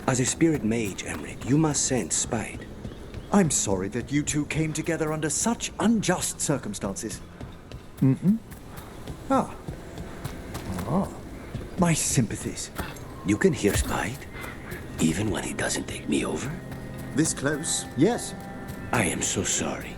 As a spirit mage, Emmerich, you must sense spite. I'm sorry that you two came together under such unjust circumstances. Ah. My sympathies. You can hear spite, even when he doesn't take me over. This close? Yes. I am so sorry.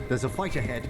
There's a fight ahead.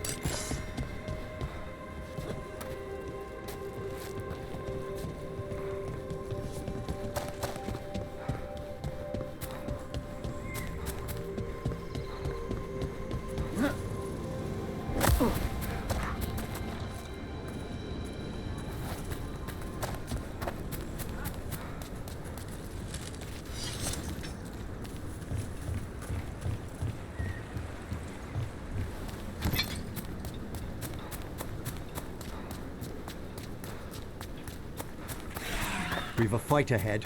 We've a fight ahead.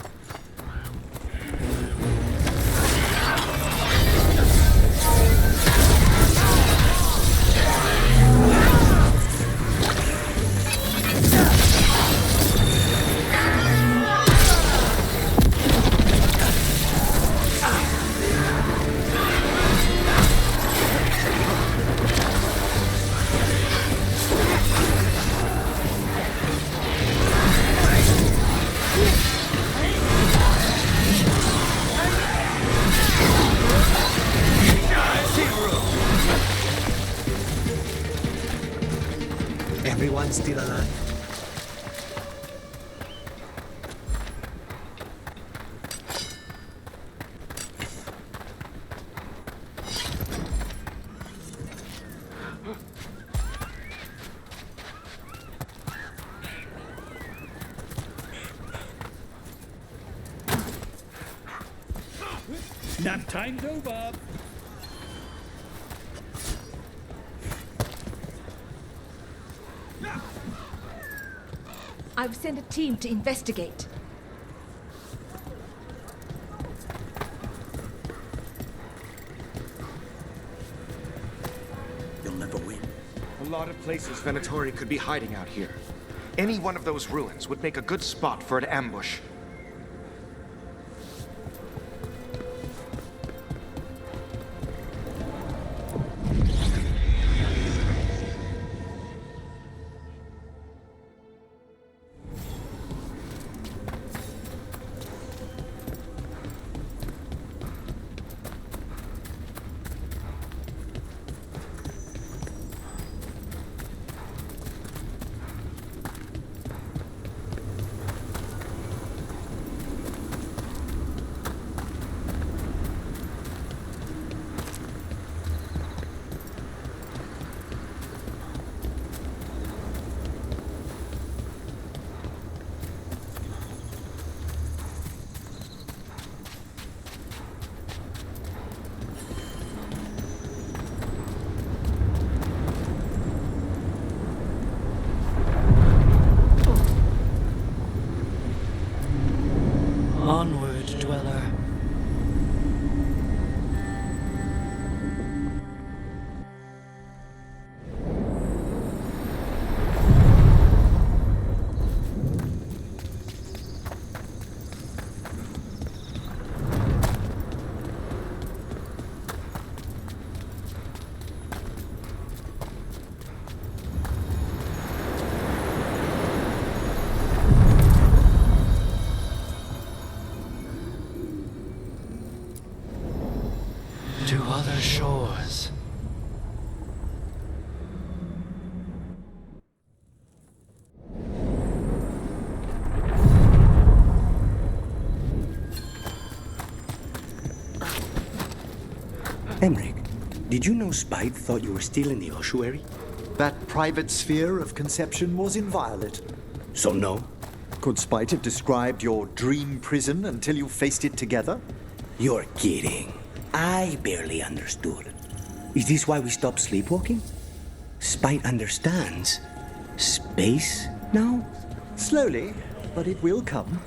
Everyone's still alive? Nap time's over. I've sent a team to investigate. You'll never win. A lot of places Venatori could be hiding out here. Any one of those ruins would make a good spot for an ambush. to other shores. Emmerich, did you know Spite thought you were still in the ossuary? That private sphere of conception was inviolate. So no? Could Spite have described your dream prison until you faced it together? You're kidding. I barely understood. Is this why we stopped sleepwalking? Spite understands space now? Slowly, but it will come.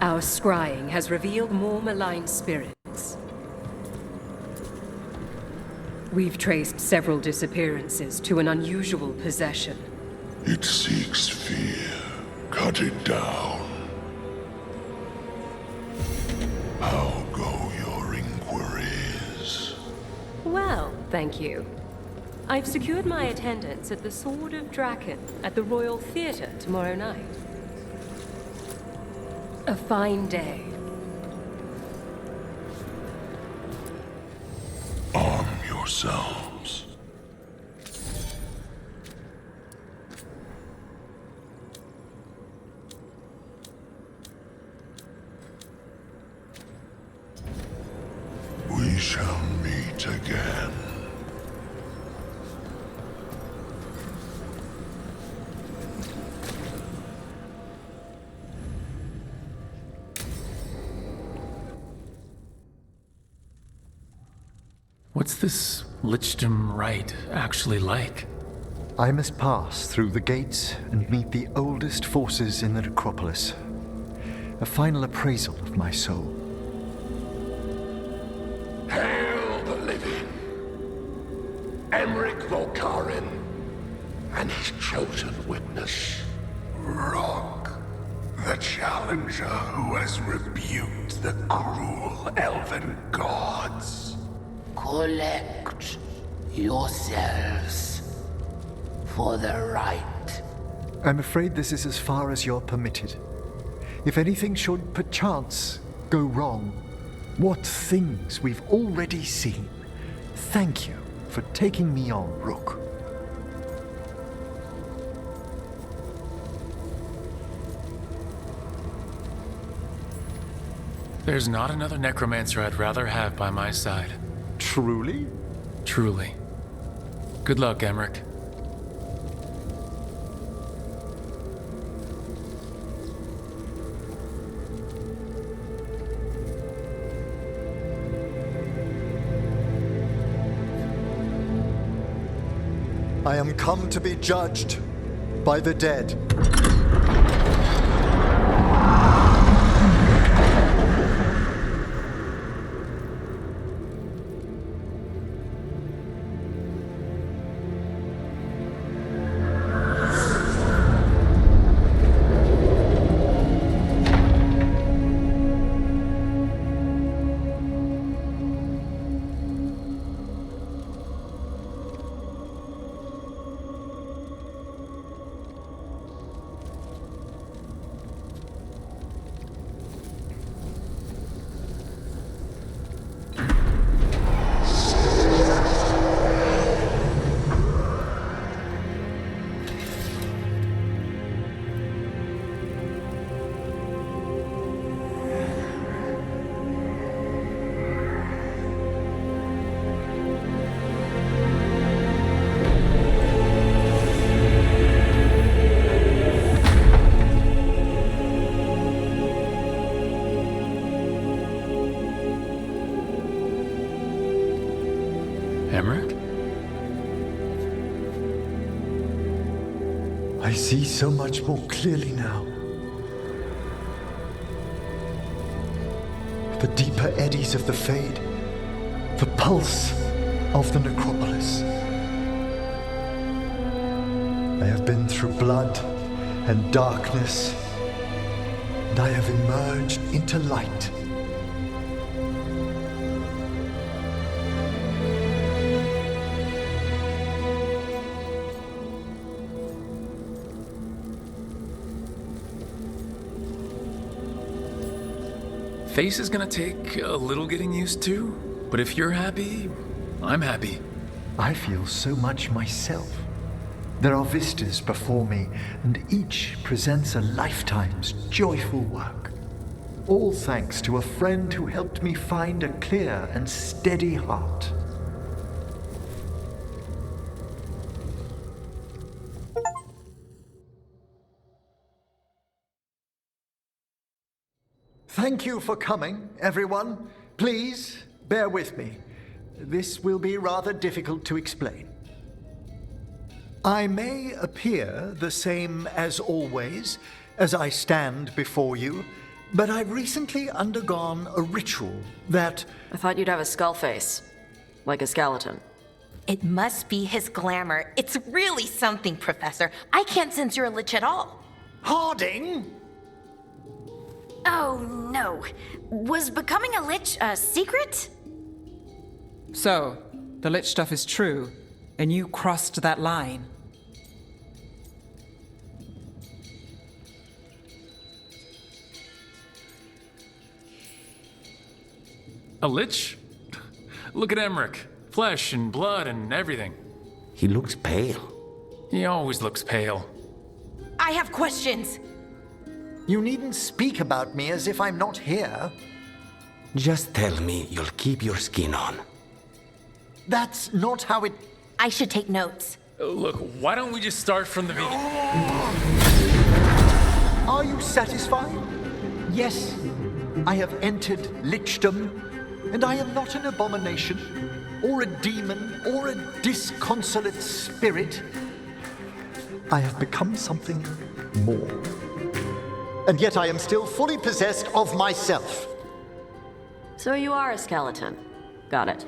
Our scrying has revealed more malign spirits. We've traced several disappearances to an unusual possession. It seeks fear. Cut it down. How go your inquiries? Well, thank you. I've secured my attendance at the Sword of Draken at the Royal Theatre tomorrow night. A fine day. Arm yourselves. We shall meet again. What's this Lichdom rite actually like? I must pass through the gates and meet the oldest forces in the necropolis. A final appraisal of my soul. Hail the living! Emmerich Volkaren and his chosen witness, Rock, the challenger who has rebuked the cruel elven gods. Collect yourselves for the right. I'm afraid this is as far as you're permitted. If anything should perchance go wrong, what things we've already seen. Thank you for taking me on, Rook. There's not another necromancer I'd rather have by my side. Truly? Truly. Good luck, Emmerich. I am come to be judged by the dead. Emmerich? I see so much more clearly now. The deeper eddies of the Fade, the pulse of the necropolis. I have been through blood and darkness, and I have emerged into light. Face is gonna take a little getting used to, but if you're happy, I'm happy. I feel so much myself. There are vistas before me, and each presents a lifetime's joyful work. All thanks to a friend who helped me find a clear and steady heart. Thank you for coming, everyone. Please, bear with me. This will be rather difficult to explain. I may appear the same as always, as I stand before you, but I've recently undergone a ritual that... I thought you'd have a skull face, like a skeleton. It must be his glamour. It's really something, Professor. I can't sense you're a lich at all. Harding! Oh, no. Was becoming a lich a secret? So, the lich stuff is true, and you crossed that line. A lich? Look at Emmerich. Flesh and blood and everything. He looks pale. He always looks pale. I have questions. You needn't speak about me as if I'm not here. Just tell me you'll keep your skin on. That's not how it... I should take notes. Look, why don't we just start from the beginning? Are you satisfied? Yes, I have entered lichdom, and I am not an abomination, or a demon, or a disconsolate spirit. I have become something more. And yet I am still fully possessed of myself. So you are a skeleton. Got it.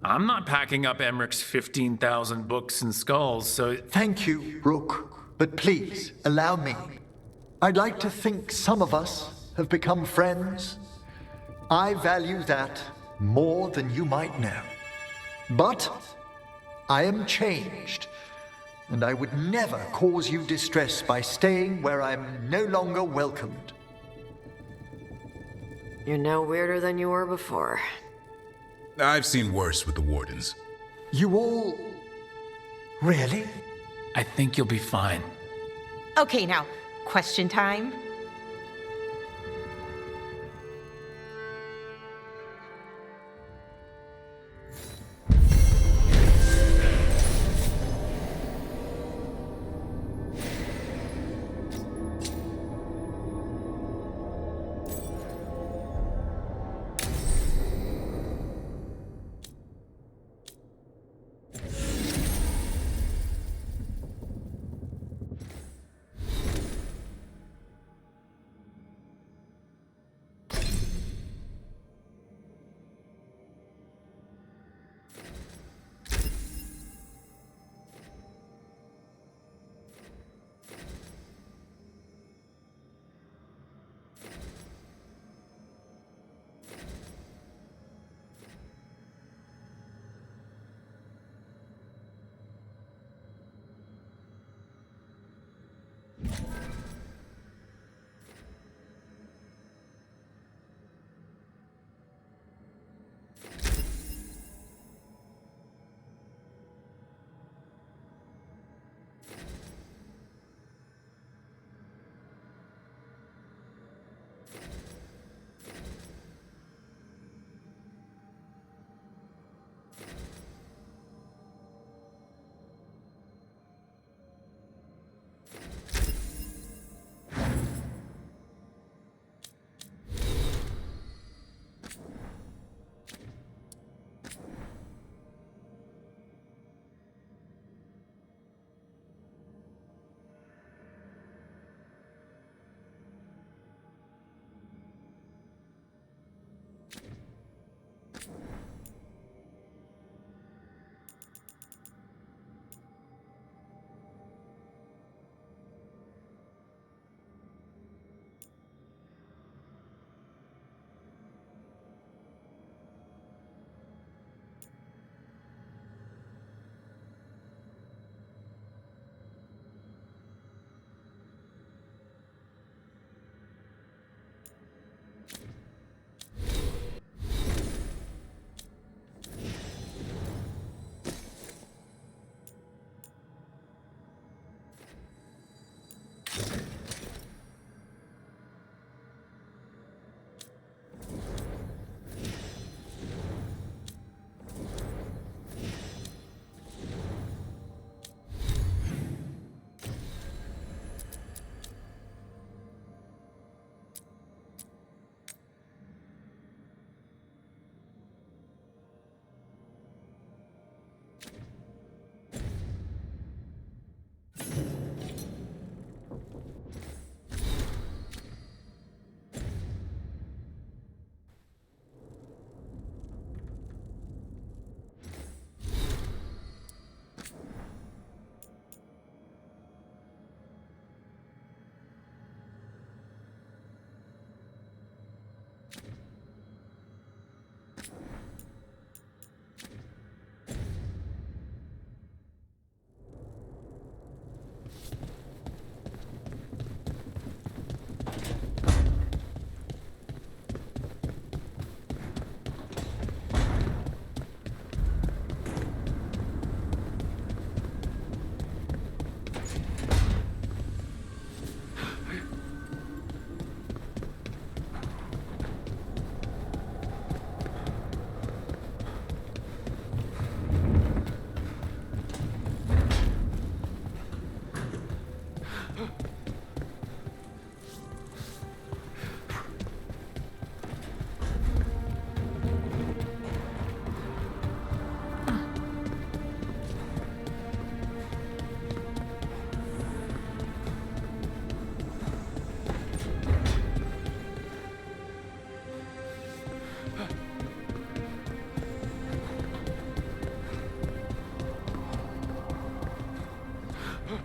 I'm not packing up Emmerich's 15,000 books and skulls, so... Thank you, Rook. But please, allow me. I'd like to think some of us have become friends. I value that more than you might know. But I am changed, and I would never cause you distress by staying where I'm no longer welcomed. You're no weirder than you were before. I've seen worse with the Wardens. You all... Really? I think you'll be fine. Okay, now, question time.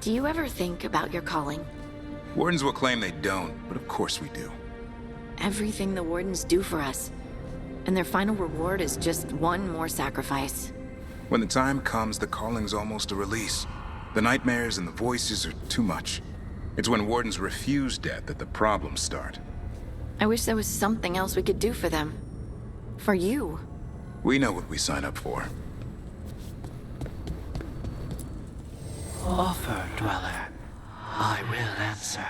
Do you ever think about your calling? Wardens will claim they don't, but of course we do. Everything the wardens do for us. And their final reward is just one more sacrifice. When the time comes, the calling's almost a release. The nightmares and the voices are too much. It's when wardens refuse death that the problems start. I wish there was something else we could do for them. For you. We know what we sign up for. Offer, dweller. I will answer.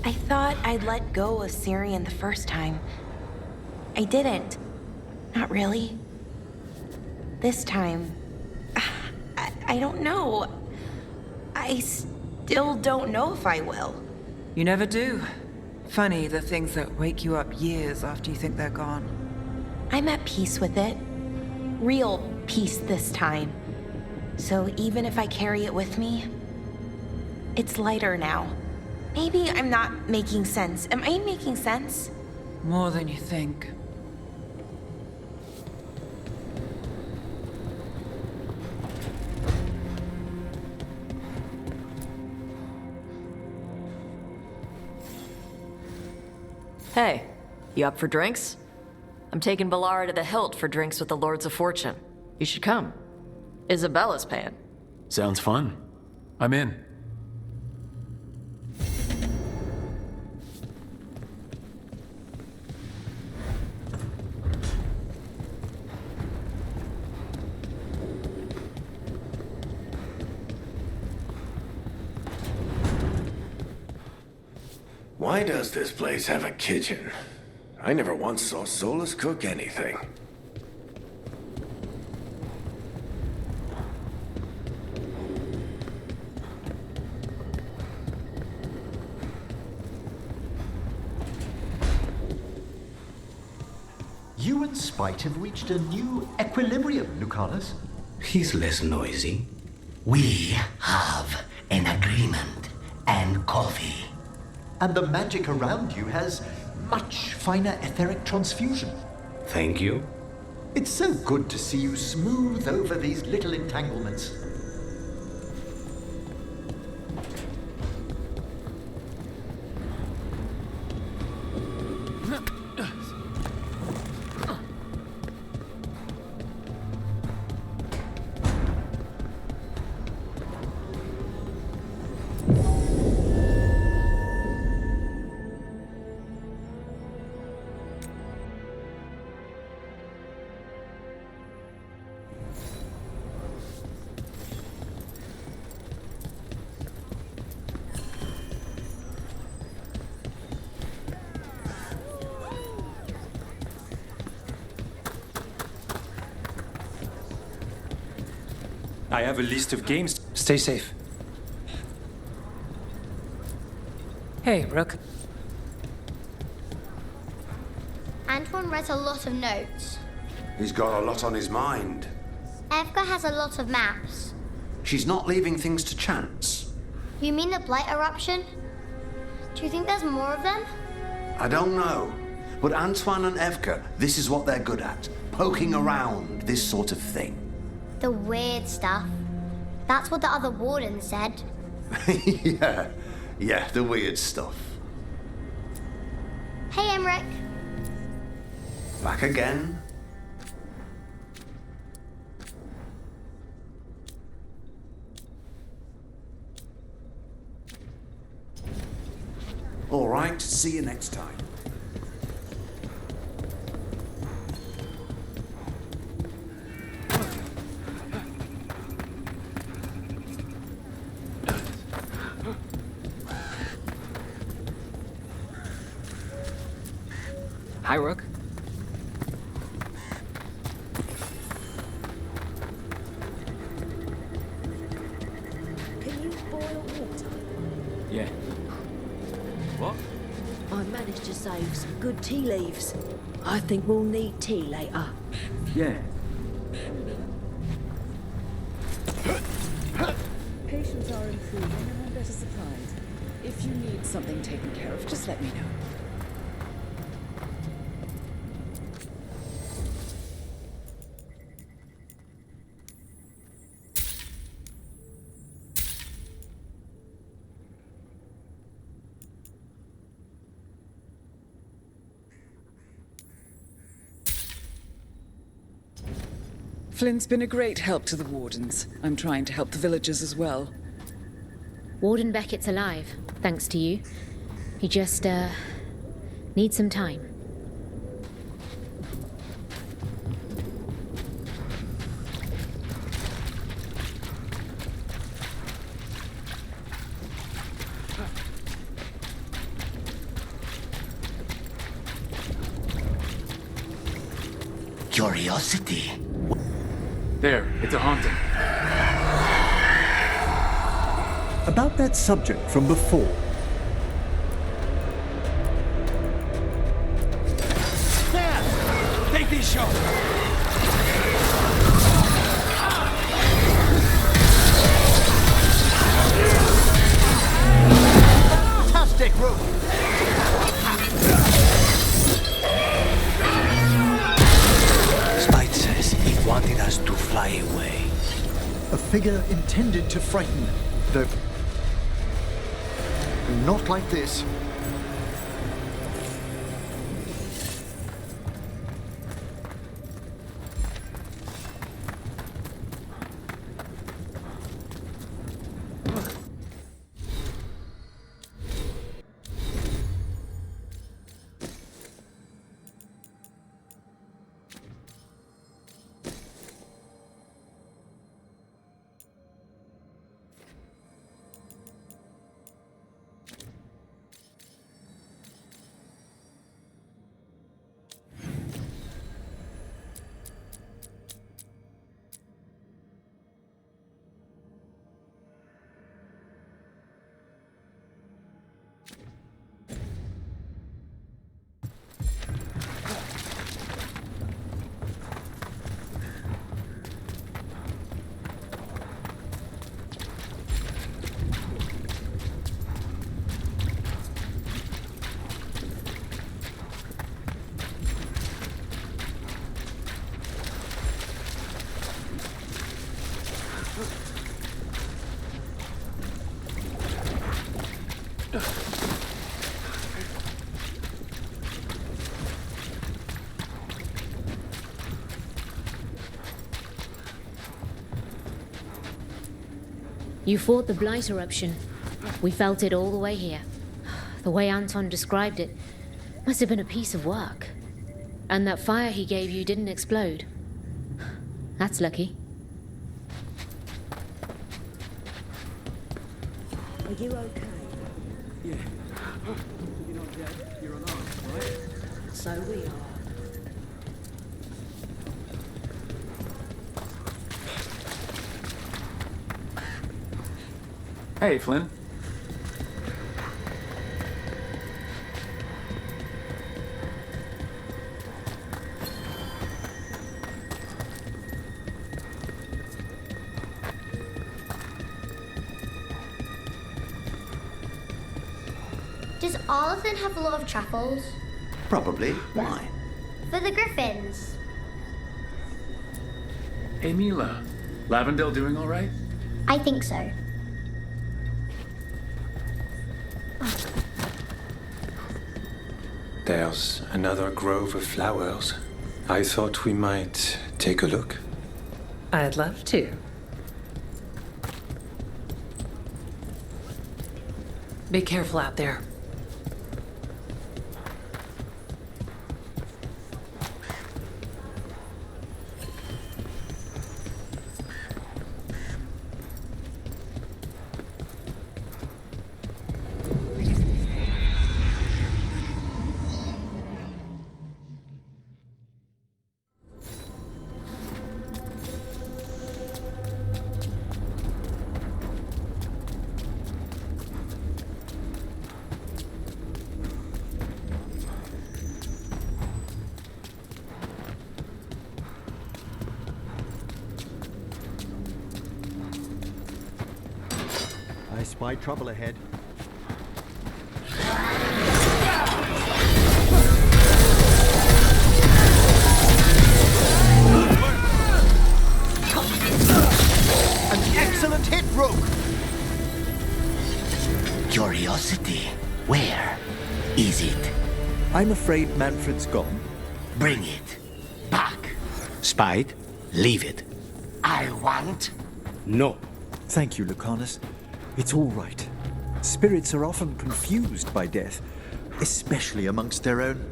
I thought I'd let go of Syrian the first time. I didn't. Not really. This time, I don't know. I still don't know if I will. You never do. Funny, the things that wake you up years after you think they're gone. I'm at peace with it. Real peace this time. So even if I carry it with me, it's lighter now. Maybe I'm not making sense. Am I making sense? More than you think. Hey, you up for drinks? I'm taking Valara to the Hilt for drinks with the Lords of Fortune. You should come. Isabella's paying. Sounds fun. I'm in. Why does this place have a kitchen? I never once saw Solus cook anything. You and Spite have reached a new equilibrium, Lucanus. He's less noisy. We have an agreement and coffee. And the magic around you has much finer etheric transfusion. Thank you. It's so good to see you smooth over these little entanglements. I have a list of games. Stay safe. Hey, Rook. Antoine writes a lot of notes. He's got a lot on his mind. Evka has a lot of maps. She's not leaving things to chance. You mean the Blight eruption? Do you think there's more of them? I don't know. But Antoine and Evka, this is what they're good at. Poking around this sort of thing. The weird stuff. That's what the other warden said. Yeah, the weird stuff. Hey, Emmerich. Back again. All right, see you next time. Hi, Rook. Can you boil water? Yeah. What? I managed to save some good tea leaves. I think we'll need tea later. Yeah. Patients are improving and I'm better supplied. If you need something taken care of, just let me know. Flynn's been a great help to the Wardens. I'm trying to help the villagers as well. Warden Beckett's alive, thanks to you. He just, needs some time. Curiosity. There, it's a haunting. About that subject from before. There! Take this shot! Fantastic room! Spite says he wanted us to fly away. A figure intended to frighten them, though not like this. You fought the Blight eruption. We felt it all the way here. The way Anton described it must have been a piece of work. And that fire he gave you didn't explode. That's lucky. Are you okay? Yeah. You're not dead. You're unarmed, right? So we are. Hey, Flynn. Does Arlington have a lot of truffles? Probably. Why? For the griffins. Hey, Mila. Lavendale doing all right? I think so. There's another grove of flowers. I thought we might take a look. I'd love to. Be careful out there. spy trouble ahead. An excellent hit, Rogue! Curiosity. Where is it? I'm afraid Manfred's gone. Bring it back. Spite, leave it. I want. No. Thank you, Lucanus. It's all right. Spirits are often confused by death, especially amongst their own.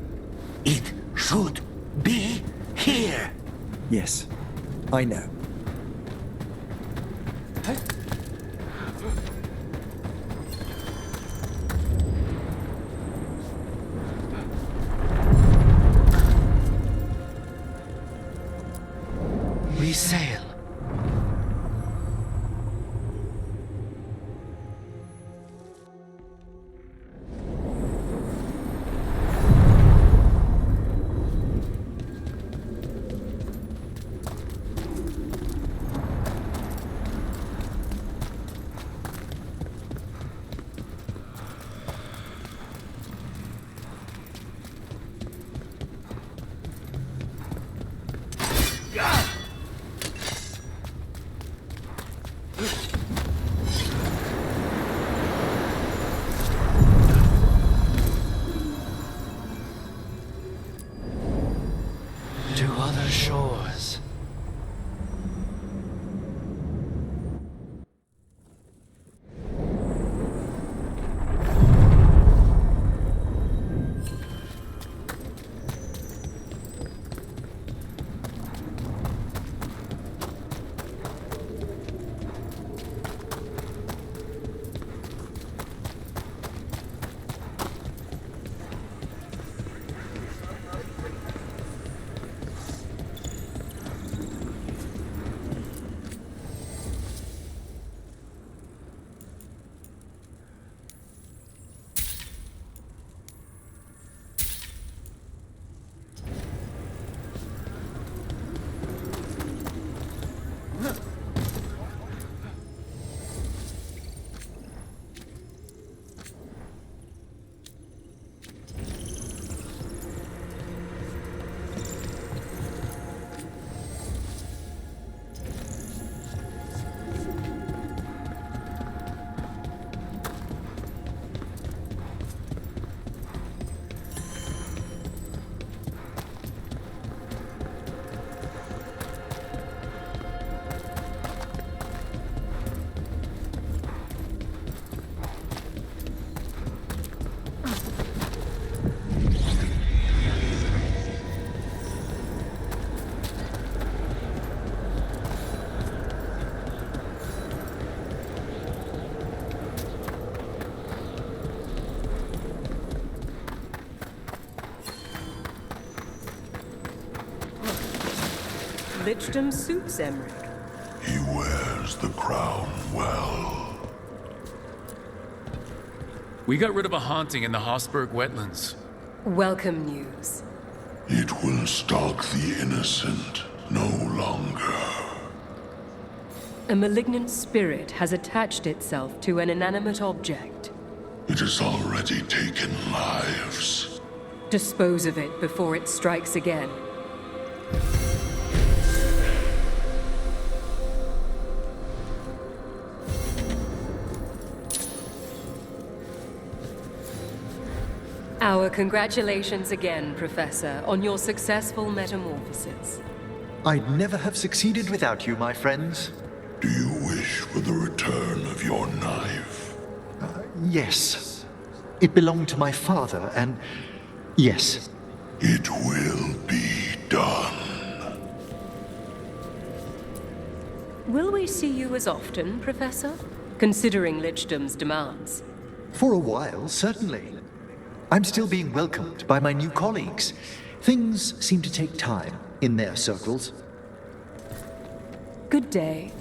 It should be here. Yes, I know. We sail. To other shores. Lichdom suits Emmerich. He wears the crown well. We got rid of a haunting in the Hossberg wetlands. Welcome news. It will stalk the innocent no longer. A malignant spirit has attached itself to an inanimate object. It has already taken lives. Dispose of it before it strikes again. Our congratulations again, Professor, on your successful metamorphosis. I'd never have succeeded without you, my friends. Do you wish for the return of your knife? Yes. It belonged to my father, and yes. It will be done. Will we see you as often, Professor? Considering Lichdom's demands. For a while, certainly. I'm still being welcomed by my new colleagues. Things seem to take time in their circles. Good day.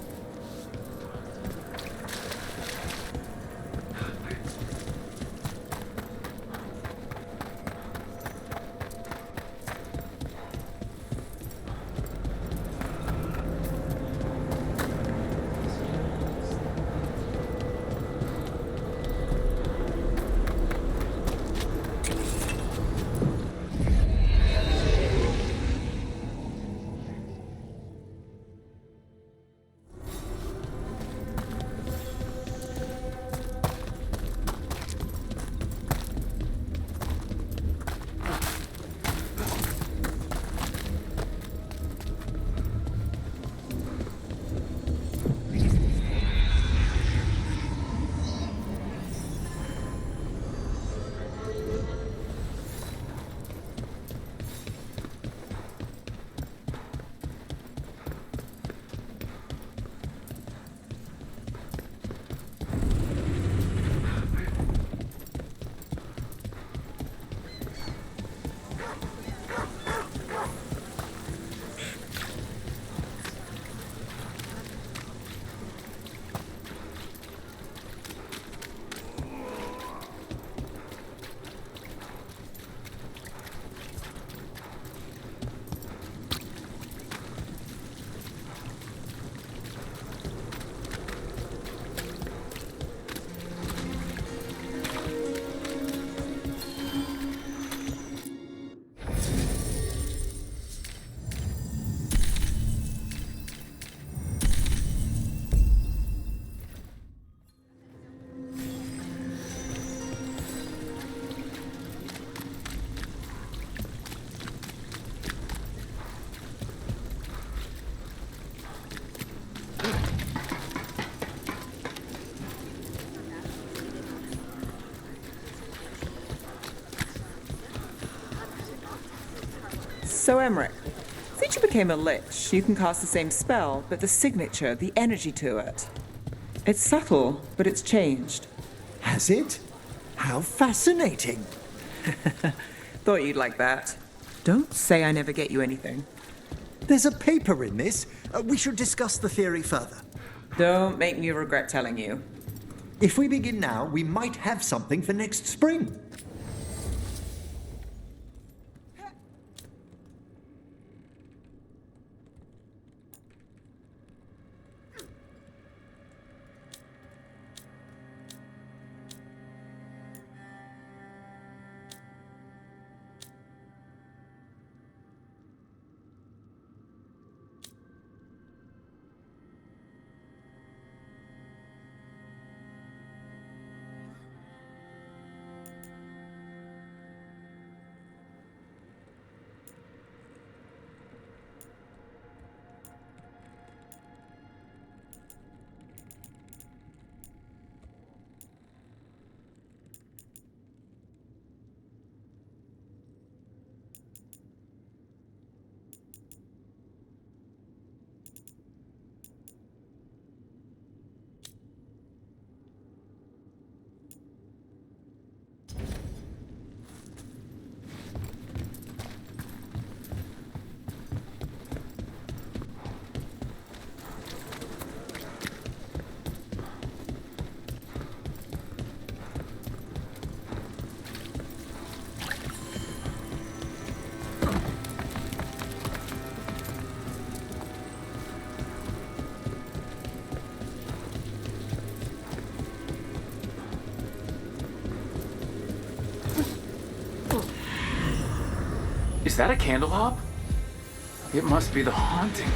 So, Emmerich, since you became a lich, you can cast the same spell, but the signature, the energy to it. It's subtle, but it's changed. Has it? How fascinating. Thought you'd like that. Don't say I never get you anything. There's a paper in this. We should discuss the theory further. Don't make me regret telling you. If we begin now, we might have something for next spring. Is that a candle hop? It must be the haunting.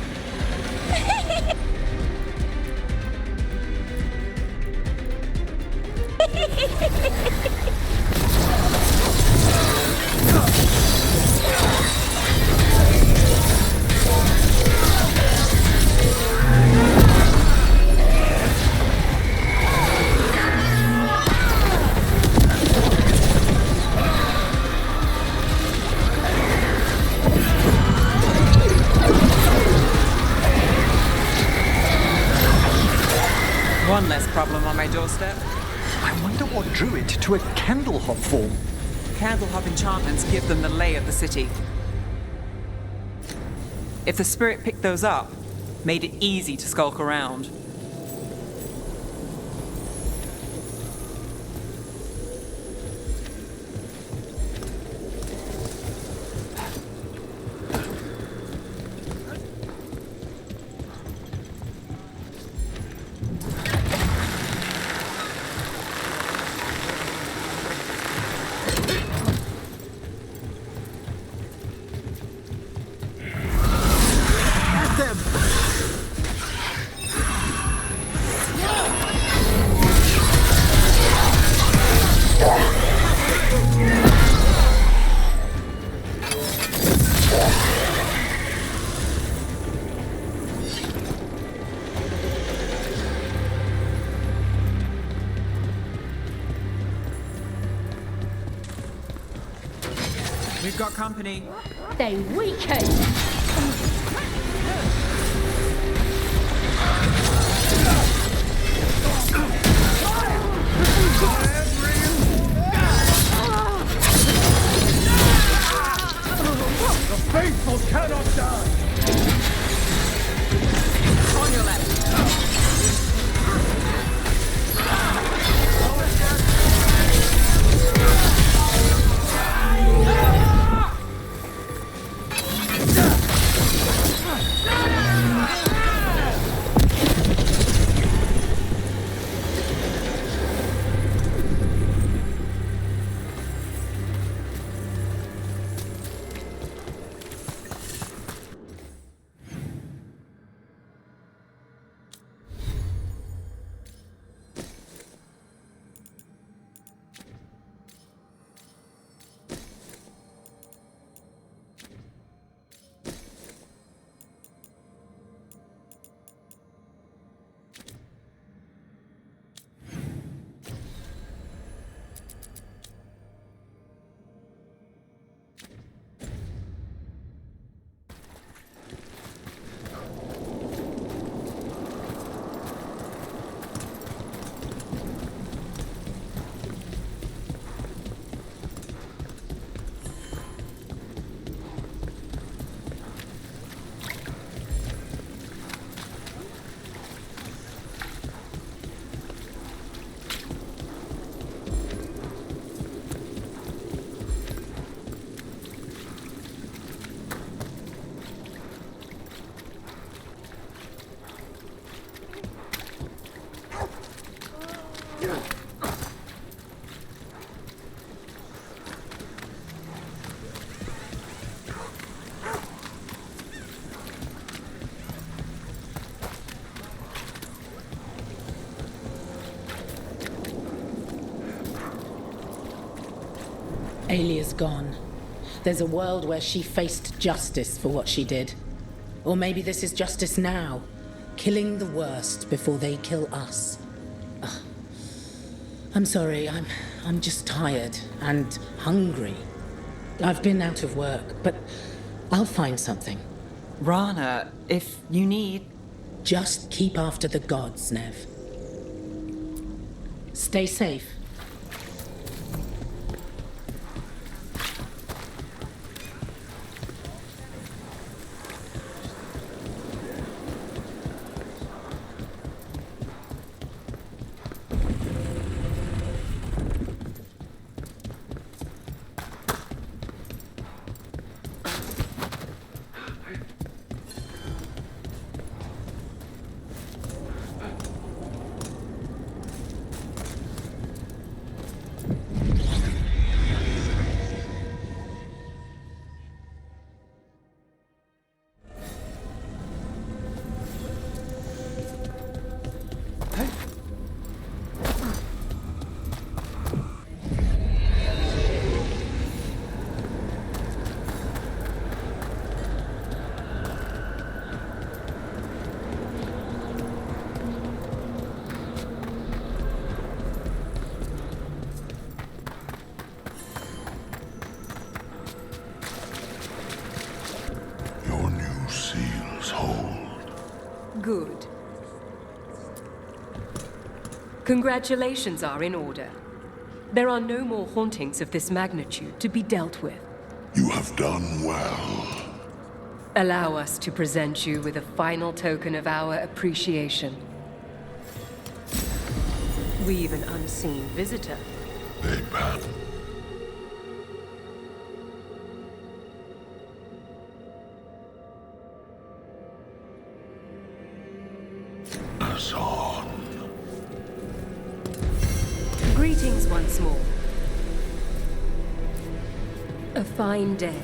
One less problem on my doorstep. I wonder what drew it to a candle hop form. Candle hop enchantments give them the lay of the city. If the spirit picked those up, made it easy to skulk around. We've got company. They weaken. The faithful cannot die! On your left. Alia's gone. There's a world where she faced justice for what she did. Or maybe this is justice now. Killing the worst before they kill us. Ugh. I'm sorry, I'm just tired and hungry. I've been out of work, but I'll find something. Rana, if you need... Just keep after the gods, Nev. Stay safe. Good. Congratulations are in order. There are no more hauntings of this magnitude to be dealt with. You have done well. Allow us to present you with a final token of our appreciation. We've an unseen visitor. Amen. Greetings once more. A fine day.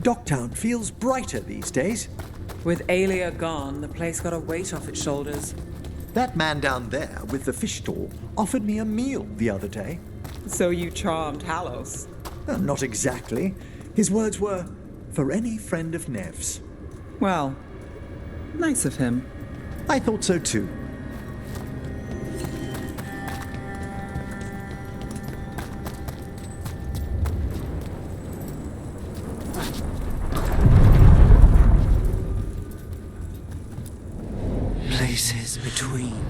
Docktown feels brighter these days. With Alia gone, the place got a weight off its shoulders. That man down there with the fish stall offered me a meal the other day. So you charmed Halos? Not exactly. His words were, "For any friend of Nev's." Well, nice of him. I thought so too. Places between.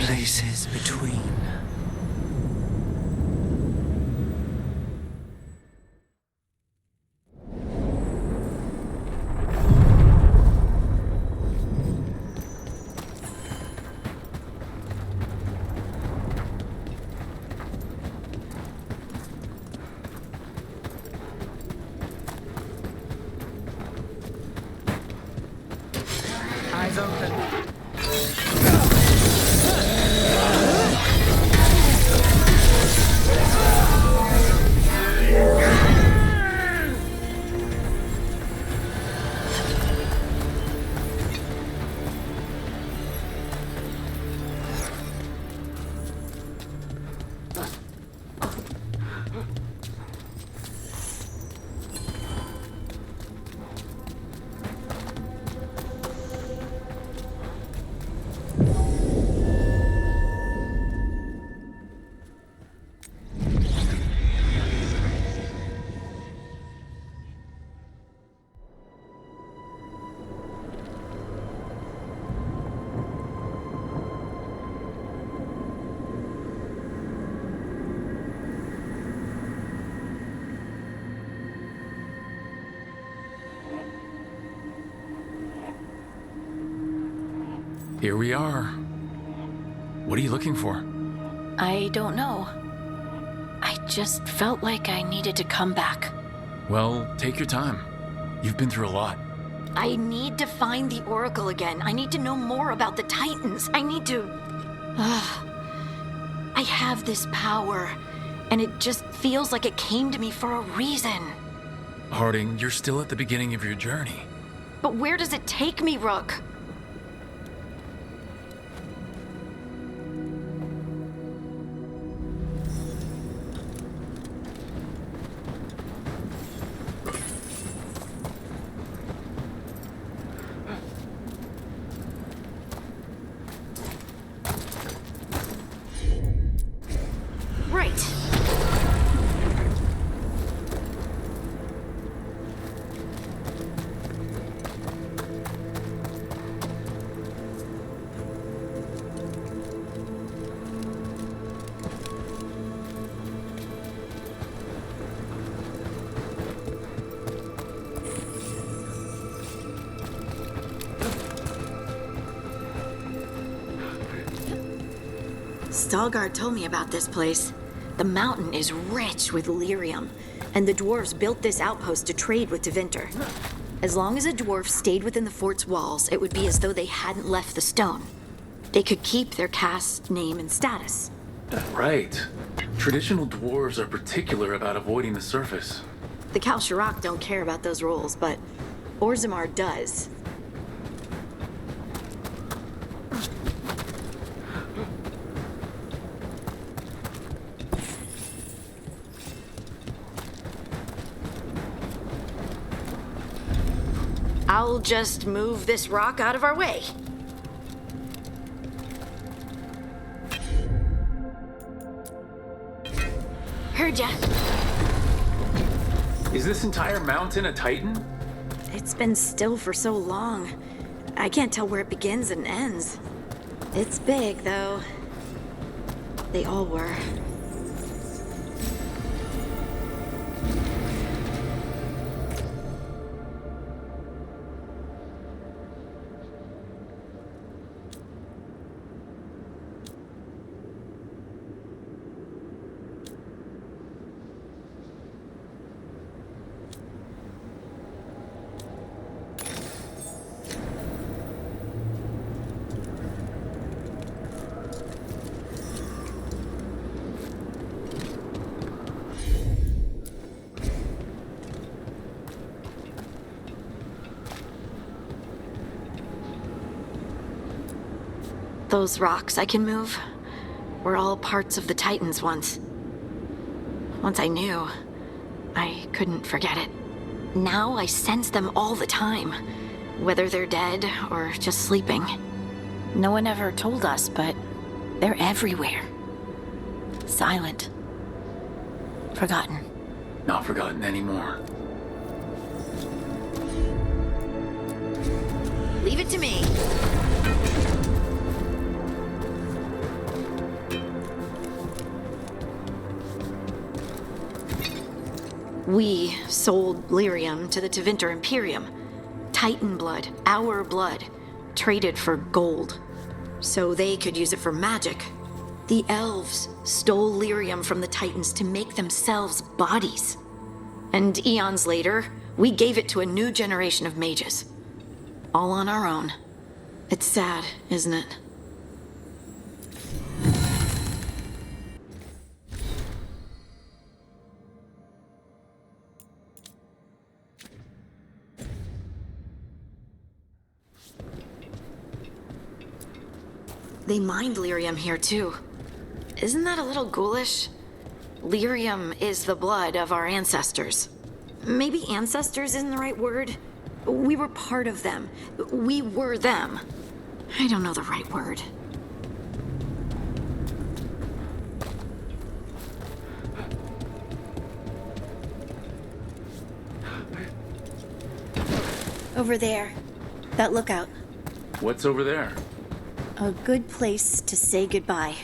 Places between. open. Here we are. What are you looking for? I don't know. I just felt like I needed to come back. Well, take your time. You've been through a lot. I need to find the Oracle again. I need to know more about the Titans. I need to... I have this power, and it just feels like it came to me for a reason. Harding, you're still at the beginning of your journey. But where does it take me, Rook? Stalgard told me about this place. The mountain is rich with lyrium, and the dwarves built this outpost to trade with Tevinter. As long as a dwarf stayed within the fort's walls, it would be as though they hadn't left the stone. They could keep their caste name and status. Right. Traditional dwarves are particular about avoiding the surface. The Kalsharak don't care about those rules, but Orzammar does. I'll just move this rock out of our way. Heard ya. Is this entire mountain a Titan? It's been still for so long. I can't tell where it begins and ends. It's big, though. They all were. Those rocks I can move were all parts of the Titans once. Once I knew, I couldn't forget it. Now I sense them all the time, whether they're dead or just sleeping. No one ever told us, but they're everywhere. Silent. Forgotten. Not forgotten anymore. Leave it to me. We sold lyrium to the Tevinter Imperium. Titan blood, our blood, traded for gold. So they could use it for magic. The elves stole lyrium from the Titans to make themselves bodies. And eons later, we gave it to a new generation of mages. All on our own. It's sad, isn't it? They mined lyrium here too. Isn't that a little ghoulish? Lyrium is the blood of our ancestors. Maybe ancestors isn't the right word. We were part of them. We were them. I don't know the right word. Over there. That lookout. What's over there? A good place to say goodbye.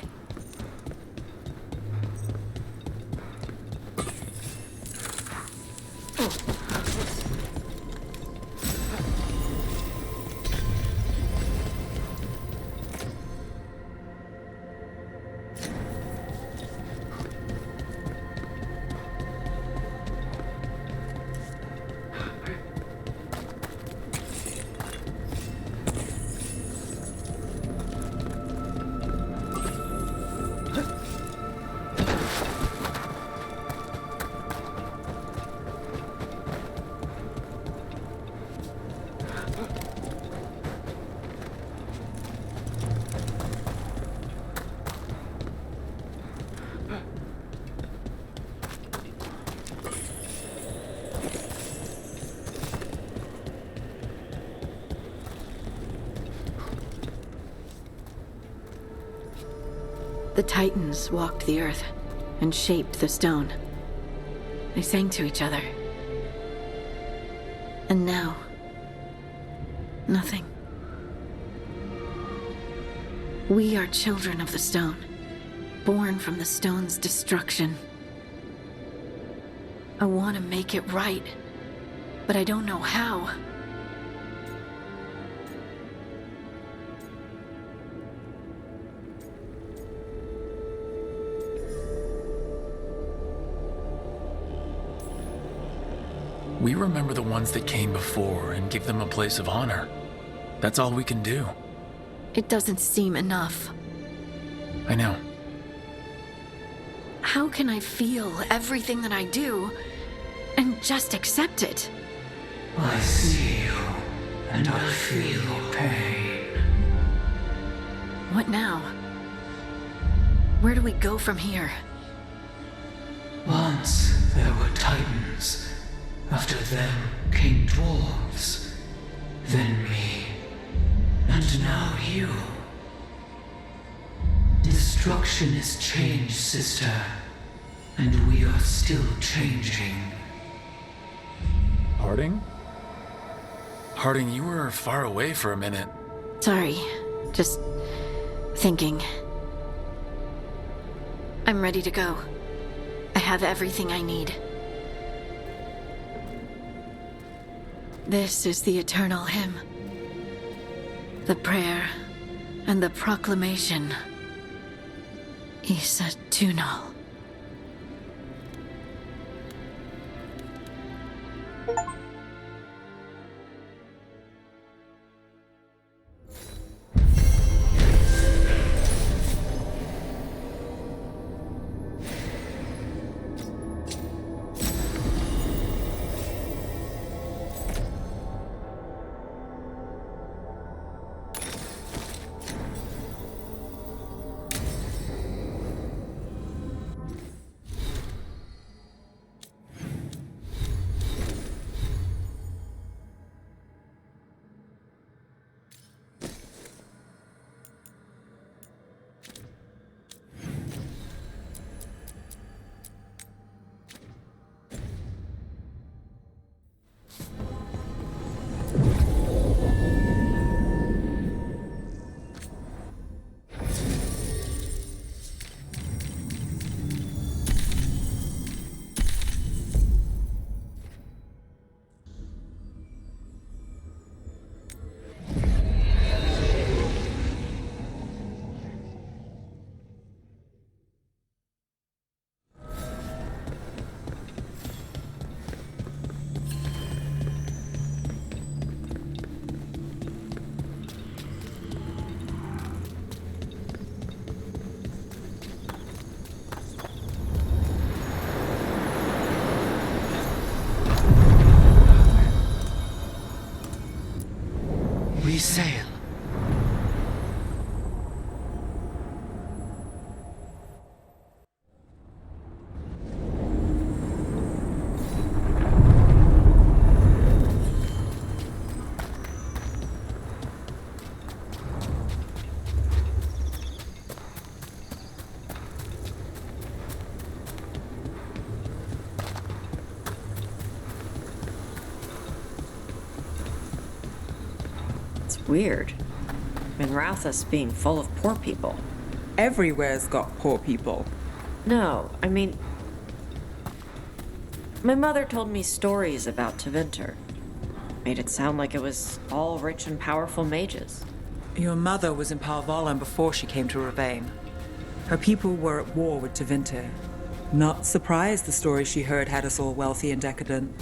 The Titans walked the earth and shaped the stone. They sang to each other. And now, nothing. We are children of the stone, born from the stone's destruction. I want to make it right, but I don't know how. We remember the ones that came before and give them a place of honor. That's all we can do. It doesn't seem enough. I know. How can I feel everything that I do and just accept it? I see you, and I feel your pain. What now? Where do we go from here? Once there were titans. After them came dwarves, then me, and now you. Destruction is change, sister, and we are still changing. Harding? Harding, you were far away for a minute. Sorry, just thinking. I'm ready to go. I have everything I need. This is the eternal hymn. The prayer and the proclamation. Isa Tunal. we sail. Weird. Minrathous being full of poor people. Everywhere's got poor people. No, I mean... My mother told me stories about Tevinter. Made it sound like it was all rich and powerful mages. Your mother was in Palvalan before she came to Ravane. Her people were at war with Tevinter. Not surprised the stories she heard had us all wealthy and decadent.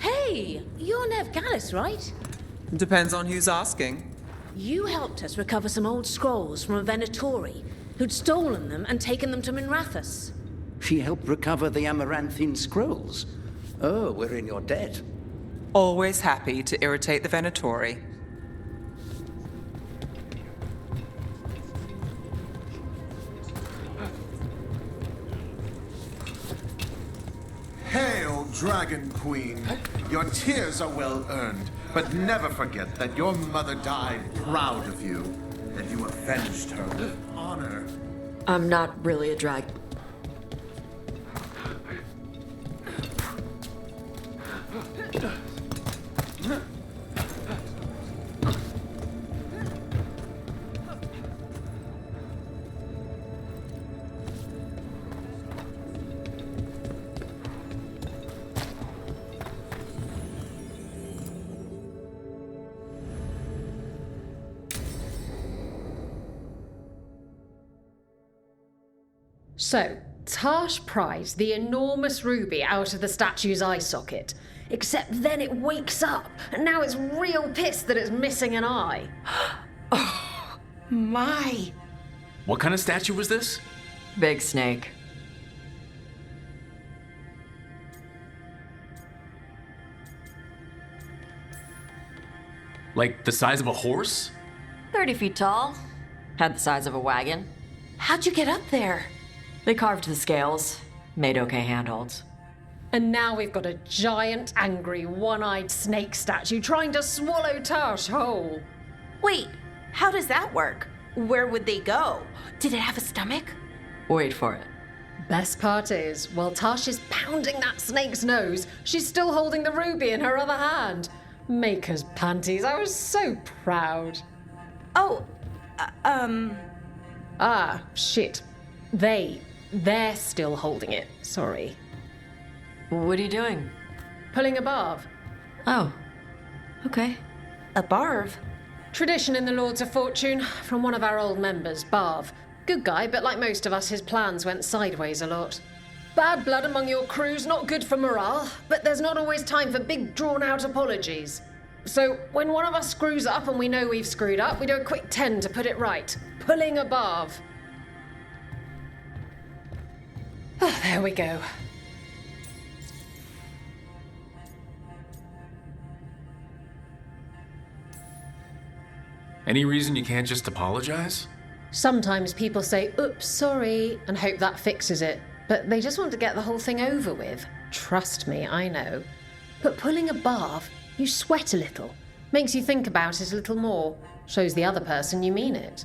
Hey, you're Nev Gallus, right? Depends on who's asking. You helped us recover some old scrolls from a Venatori who'd stolen them and taken them to Minrathous. She helped recover the Amaranthine scrolls. Oh, we're in your debt. Always happy to irritate the Venatori. Hail, Dragon Queen! Your tears are well earned, but never forget that your mother died proud of you, and you avenged her with honor. I'm not really a dragon. So, Tash pries the enormous ruby out of the statue's eye socket. Except then it wakes up, and now it's real pissed that it's missing an eye. Oh, my. What kind of statue was this? Big snake. Like the size of a horse? 30 feet tall. Had the size of a wagon. How'd you get up there? They carved the scales, made okay handholds. And now we've got a giant, angry, one-eyed snake statue trying to swallow Tash whole. Wait, how does that work? Where would they go? Did it have a stomach? Wait for it. Best part is, while Tash is pounding that snake's nose, she's still holding the ruby in her other hand. Maker's panties, I was so proud. Oh, Ah, shit. They're still holding it, sorry. What are you doing? Pulling a barv. Oh, okay. A barv? Tradition in the Lords of Fortune, from one of our old members, Barv. Good guy, but like most of us, his plans went sideways a lot. Bad blood among your crews, not good for morale, but there's not always time for big, drawn-out apologies. So, when one of us screws up and we know we've screwed up, we do a quick 10 to put it right. Pulling a barv. Oh, there we go. Any reason you can't just apologize? Sometimes people say, oops, sorry, and hope that fixes it. But they just want to get the whole thing over with. Trust me, I know. But pulling a barv, you sweat a little. Makes you think about it a little more. Shows the other person you mean it.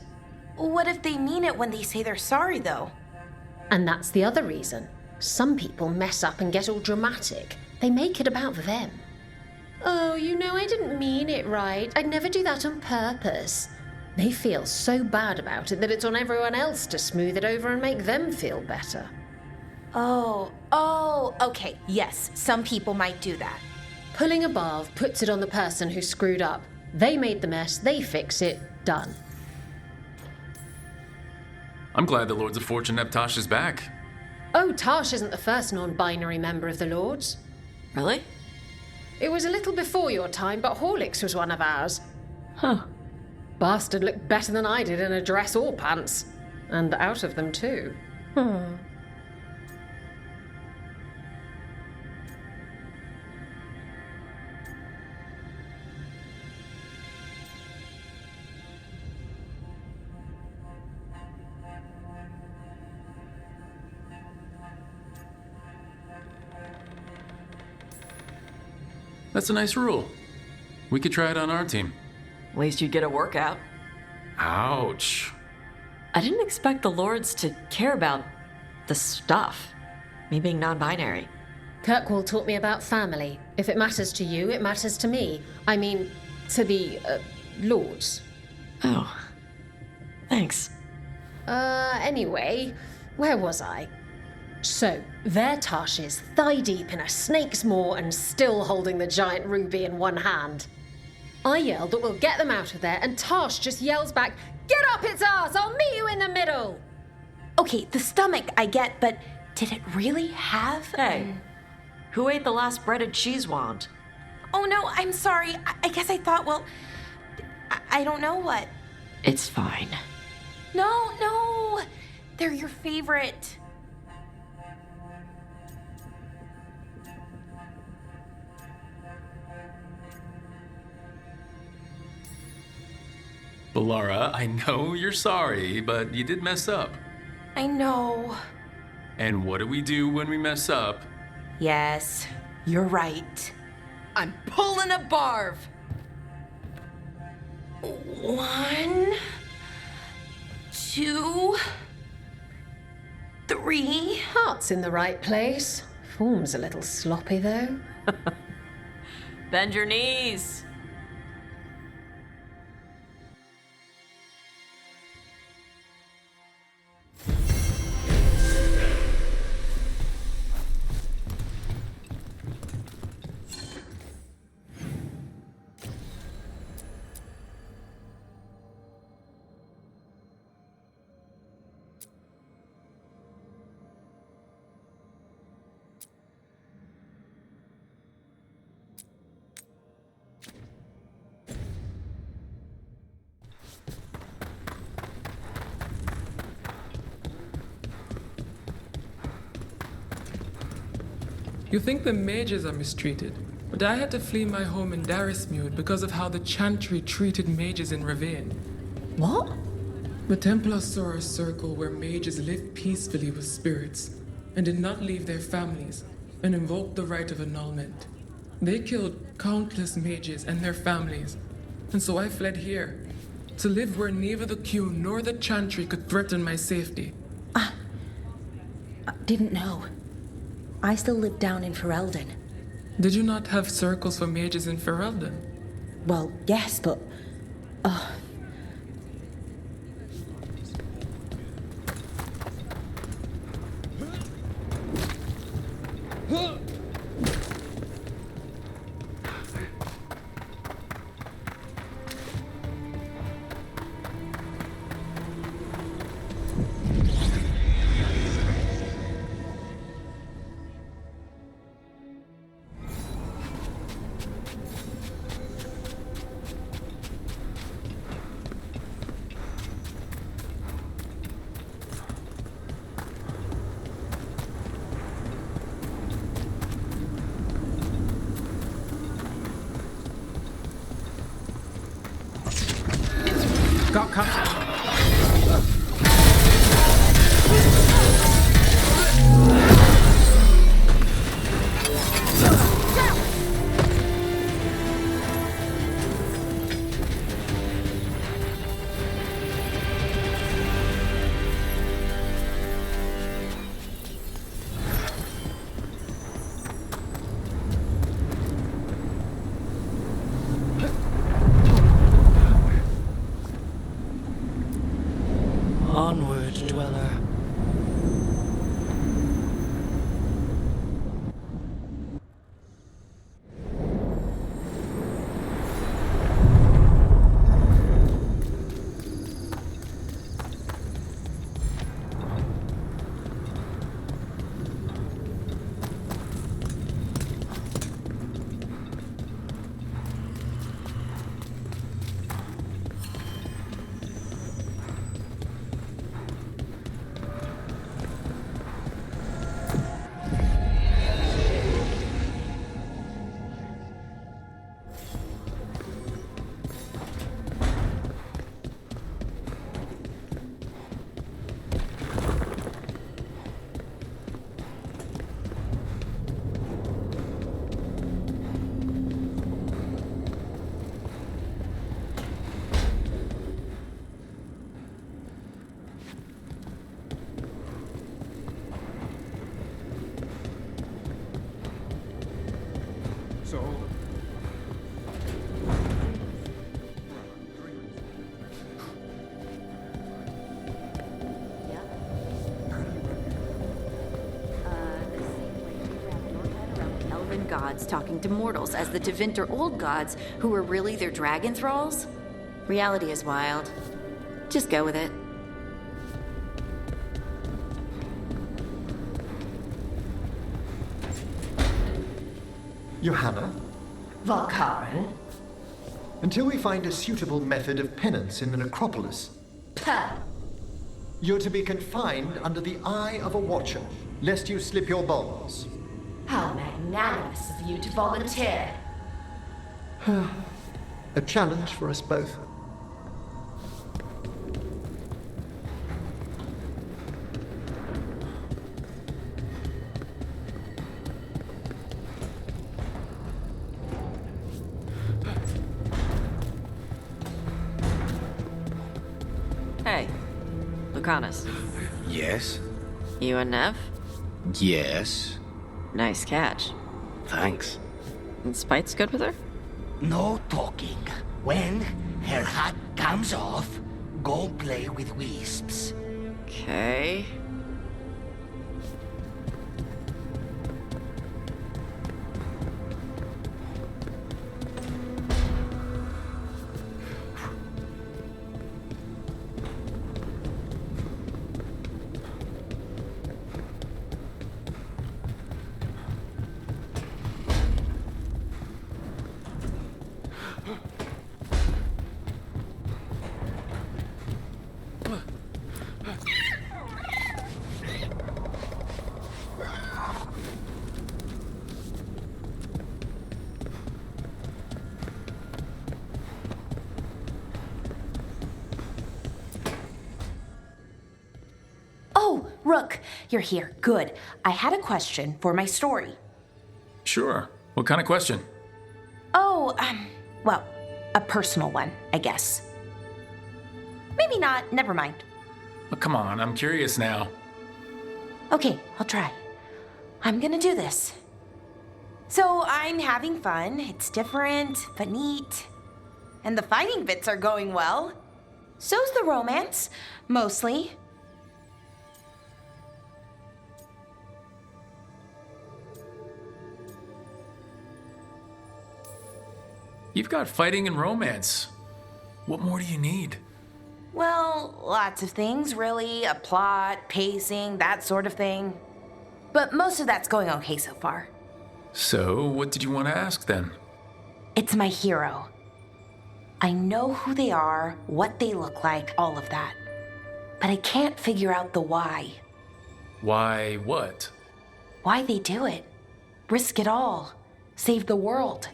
What if they mean it when they say they're sorry, though? And that's the other reason. Some people mess up and get all dramatic. They make it about them. Oh, you know, I didn't mean it right. I'd never do that on purpose. They feel so bad about it that it's on everyone else to smooth it over and make them feel better. Oh, okay. Yes, some people might do that. Pulling above puts it on the person who screwed up. They made the mess, they fix it, done. I'm glad the Lords of Fortune have Tasha's back. Oh, Tash isn't the first non-binary member of the Lords. Really? It was a little before your time, but Horlicks was one of ours. Huh. Bastard looked better than I did in a dress or pants. And out of them, too. That's a nice rule. We could try it on our team. At least you'd get a workout. Ouch. I didn't expect the Lords to care about the stuff. Me being non-binary. Kirkwall taught me about family. If it matters to you, it matters to me. I mean, to the, Lords. Oh. Thanks. Anyway, where was I? So, there Tash is, thigh-deep in a snake's maw and still holding the giant ruby in one hand. I yelled that we'll get them out of there, and Tash just yells back, "Get up its ass! I'll meet you in the middle!" Okay, the stomach I get, but did it really have... Hey, who ate the last breaded cheese wand? Oh no, I'm sorry. I guess I thought, well... I don't know what. It's fine. No! They're your favorite. Balara, I know you're sorry, but you did mess up. I know. And what do we do when we mess up? Yes, you're right. I'm pulling a barv. 1, 2, 3. Heart's in the right place. Form's a little sloppy, though. Bend your knees. You think the mages are mistreated, but I had to flee my home in Darismude because of how the Chantry treated mages in Ravane. What? The Templars saw a circle where mages lived peacefully with spirits and did not leave their families and invoked the right of annulment. They killed countless mages and their families, and so I fled here, to live where neither the Q nor the Chantry could threaten my safety. I didn't know. I still live down in Ferelden. Did you not have circles for mages in Ferelden? Well, yes, but... So... Elven gods talking to mortals as the Tevinter old gods who were really their dragon thralls? Reality is wild. Just go with it. Johanna? Valkaran? Until we find a suitable method of penance in the necropolis, Pah! you're to be confined under the eye of a watcher, lest you slip your bonds. How magnanimous of you to volunteer. A challenge for us both. Hey, Lucanus. Yes? You and Nev? Yes. Nice catch. Thanks. And Spite's good with her? No talking. When her hat comes off, go play with wisps. Okay. Oh, Rook, you're here. Good. I had a question for my story. Sure. What kind of question? Oh, well, a personal one, I guess. Maybe not. Never mind. Oh, come on, I'm curious now. Okay, I'll try. I'm gonna do this. So I'm having fun. It's different, but neat. And the fighting bits are going well. So's the romance, mostly. You've got fighting and romance. What more do you need? Well, lots of things, really. A plot, pacing, that sort of thing. But most of that's going okay so far. So, what did you want to ask then? It's my hero. I know who they are, what they look like, all of that. But I can't figure out the why. Why what? Why they do it. Risk it all. Save the world.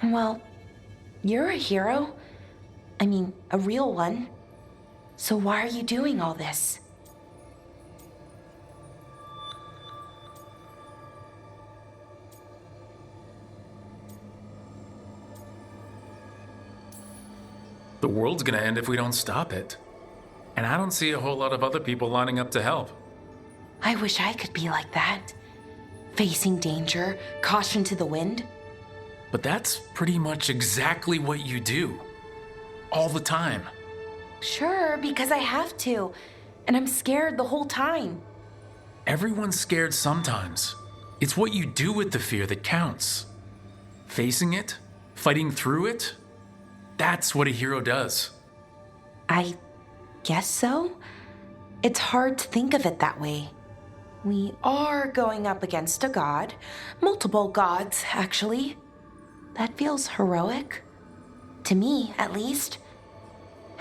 Well, you're a hero. I mean, a real one. So why are you doing all this? The world's gonna end if we don't stop it. And I don't see a whole lot of other people lining up to help. I wish I could be like that. Facing danger, caution to the wind. But that's pretty much exactly what you do. All the time. Sure, because I have to. And I'm scared the whole time. Everyone's scared sometimes. It's what you do with the fear that counts. Facing it, fighting through it, that's what a hero does. I guess so. It's hard to think of it that way. We are going up against a god. Multiple gods, actually. That feels heroic. To me, at least.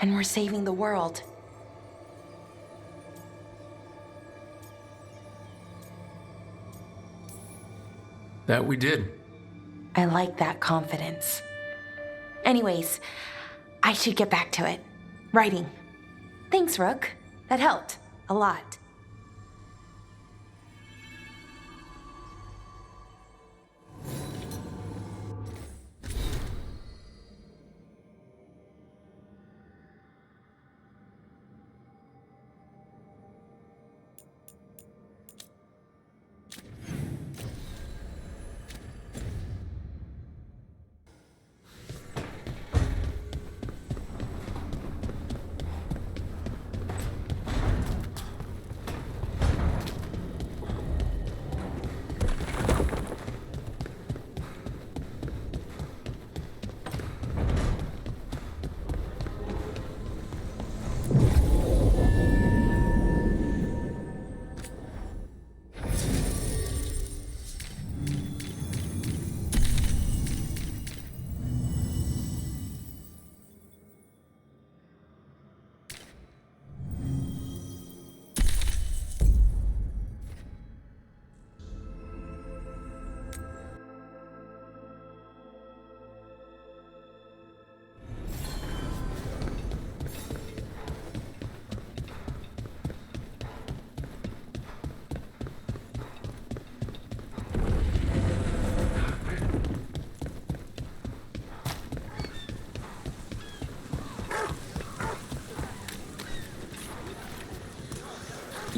And we're saving the world. That we did. I like that confidence. Anyways, I should get back to it. Writing. Thanks, Rook. That helped. A lot.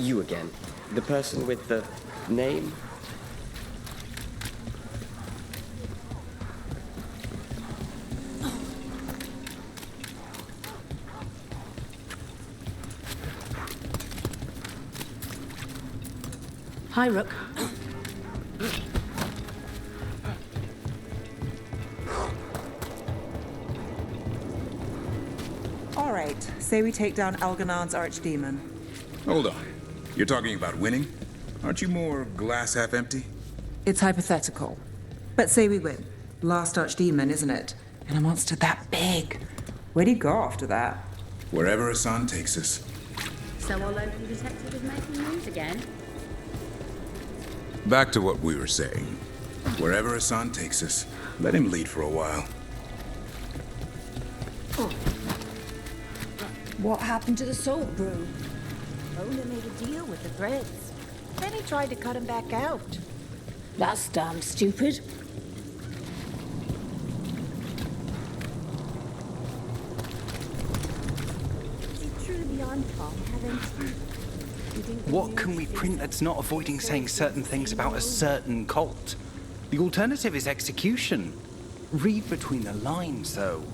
You again. The person with the name? Hi, Rook. All right, say we take down Elganon's archdemon. Hold on. You're talking about winning? Aren't you more glass half empty? It's hypothetical. But say we win. Last archdemon, isn't it? And a monster that big. Where do you go after that? Wherever Hassan takes us. So our local detective is making news again? Back to what we were saying. Wherever Hassan takes us, let him lead for a while. What happened to the salt brew? Owner made a deal with the Threads. Then he tried to cut him back out. That's damn stupid. Is it true the Anton haven't... What can we print that's not avoiding saying certain things about a certain cult? The alternative is execution. Read between the lines, though.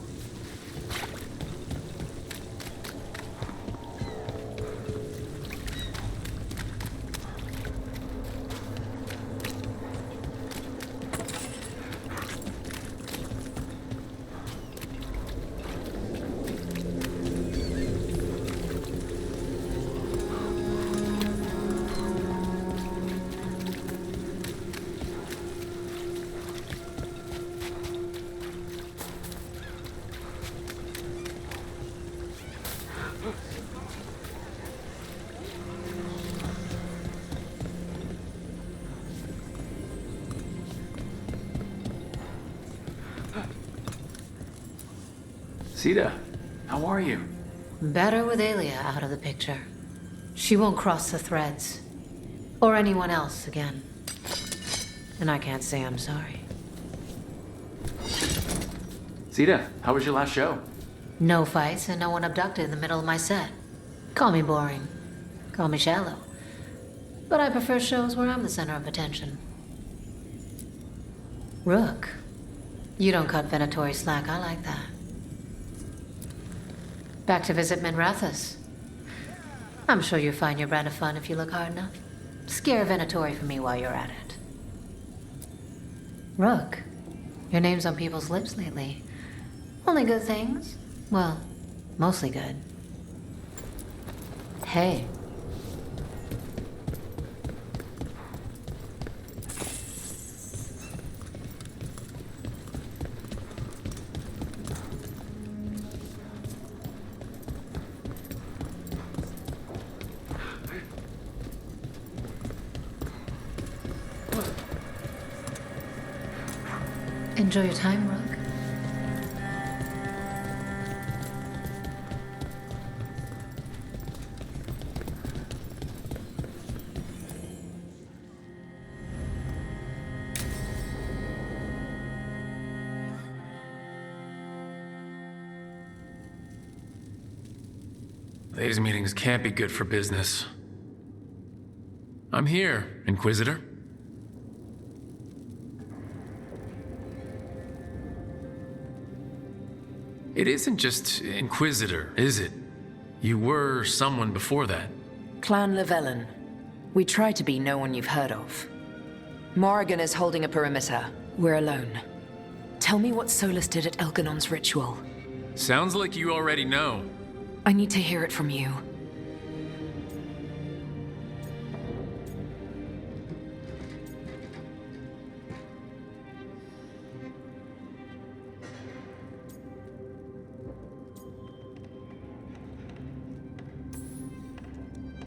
Sita, how are you? Better with Alia out of the picture. She won't cross the threads. Or anyone else again. And I can't say I'm sorry. Sita, how was your last show? No fights and no one abducted in the middle of my set. Call me boring. Call me shallow. But I prefer shows where I'm the center of attention. Rook, you don't cut Venatori slack. I like that. Back to visit Minrathous. I'm sure you'll find your brand of fun if you look hard enough. Scare Venatori for me while you're at it. Rook, your name's on people's lips lately. Only good things? Well, mostly good. Hey. Enjoy your time, Rook. These meetings can't be good for business. I'm here, Inquisitor. It isn't just Inquisitor, is it? You were someone before that. Clan Llewellyn. We try to be no one you've heard of. Morrigan is holding a perimeter. We're alone. Tell me what Solus did at Elganon's ritual. Sounds like you already know. I need to hear it from you.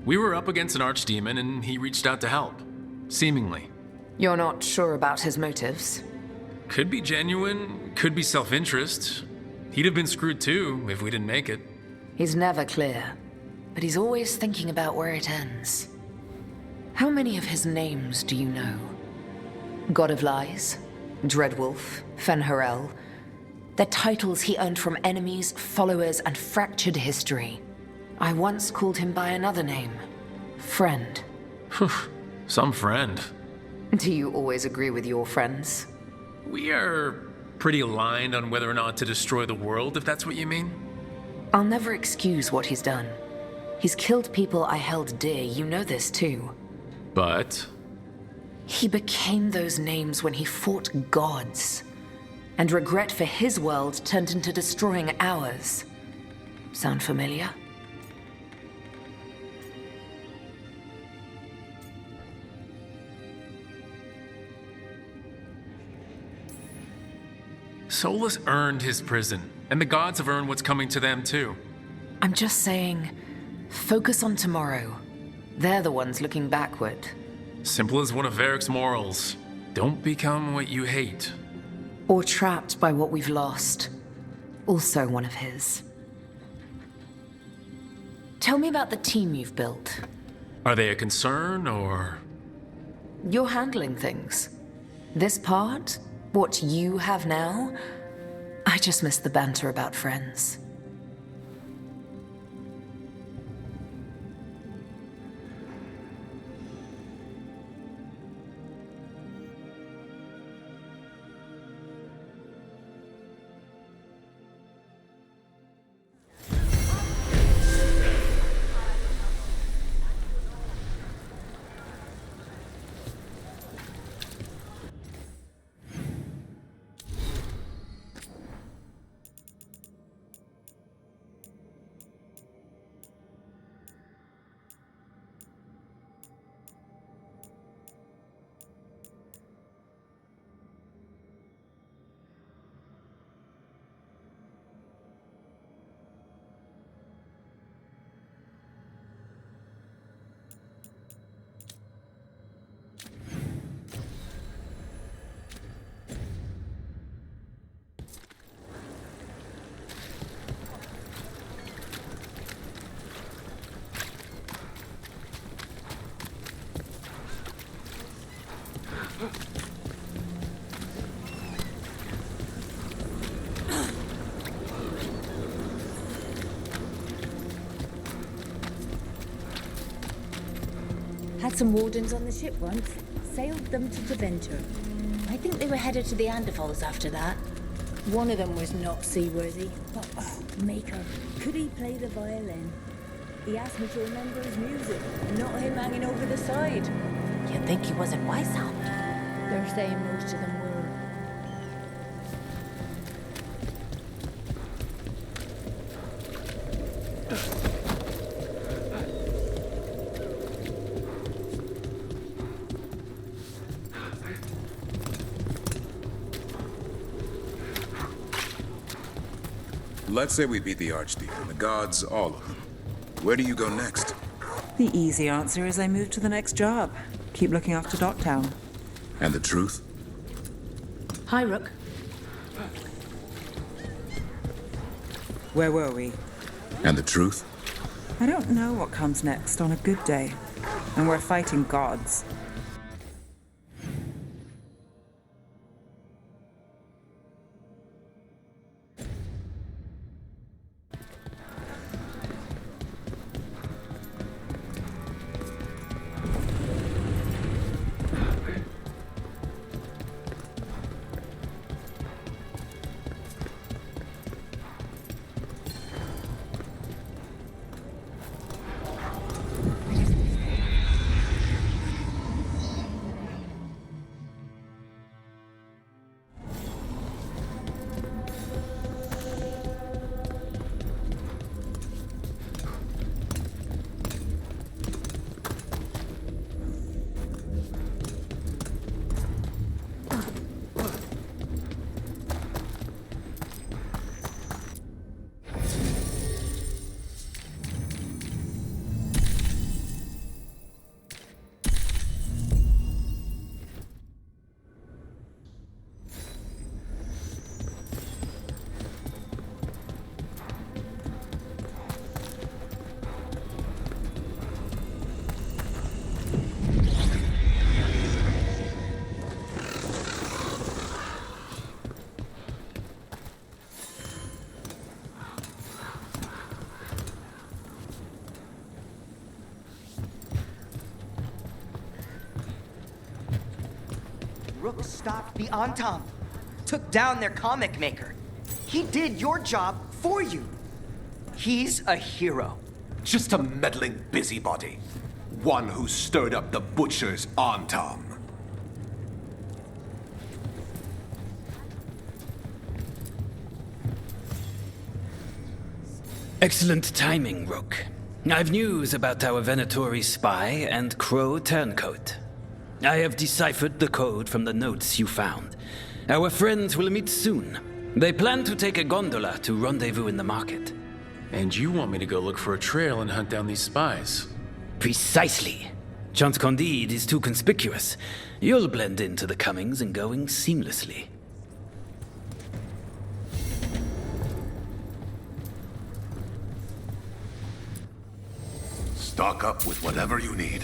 We were up against an archdemon and he reached out to help. Seemingly. You're not sure about his motives? Could be genuine, could be self-interest. He'd have been screwed too if we didn't make it. He's never clear, but he's always thinking about where it ends. How many of his names do you know? God of Lies, Dreadwolf, Fen'Harel. They're titles he earned from enemies, followers, and fractured history. I once called him by another name, Friend. Some friend. Do you always agree with your friends? We are pretty aligned on whether or not to destroy the world, if that's what you mean. I'll never excuse what he's done. He's killed people I held dear, you know this too. But? He became those names when he fought gods. And regret for his world turned into destroying ours. Sound familiar? Solus earned his prison, and the gods have earned what's coming to them too. I'm just saying, focus on tomorrow. They're the ones looking backward. Simple as one of Varric's morals. Don't become what you hate. Or trapped by what we've lost. Also one of his. Tell me about the team you've built. Are they a concern, or...? You're handling things. This part, what you have now, I just miss the banter about friends. Had some wardens on the ship once. Sailed them to Deventer. I think they were headed to the Anderfalls after that. One of them was not seaworthy, but Maker, could he play the violin? He asked me to remember his music, not him hanging over the side. You'd think he wasn't Weishaupt. They're saying most of them were. Let's say we beat the Archdeacon, the gods, all of them. Where do you go next? The easy answer is I move to the next job. Keep looking after Docktown. And the truth? Hi, Rook. Where were we? And the truth? I don't know what comes next on a good day. And we're fighting gods. Rook stopped the Antam, took down their comic maker. He did your job for you. He's a hero. Just a meddling busybody. One who stirred up the butcher's Antam. Excellent timing, Rook. I've news about our Venatori spy and Crow turncoat. I have deciphered the code from the notes you found. Our friends will meet soon. They plan to take a gondola to rendezvous in the market. And you want me to go look for a trail and hunt down these spies? Precisely. Chance Candide is too conspicuous. You'll blend into the comings and goings seamlessly. Stock up with whatever you need.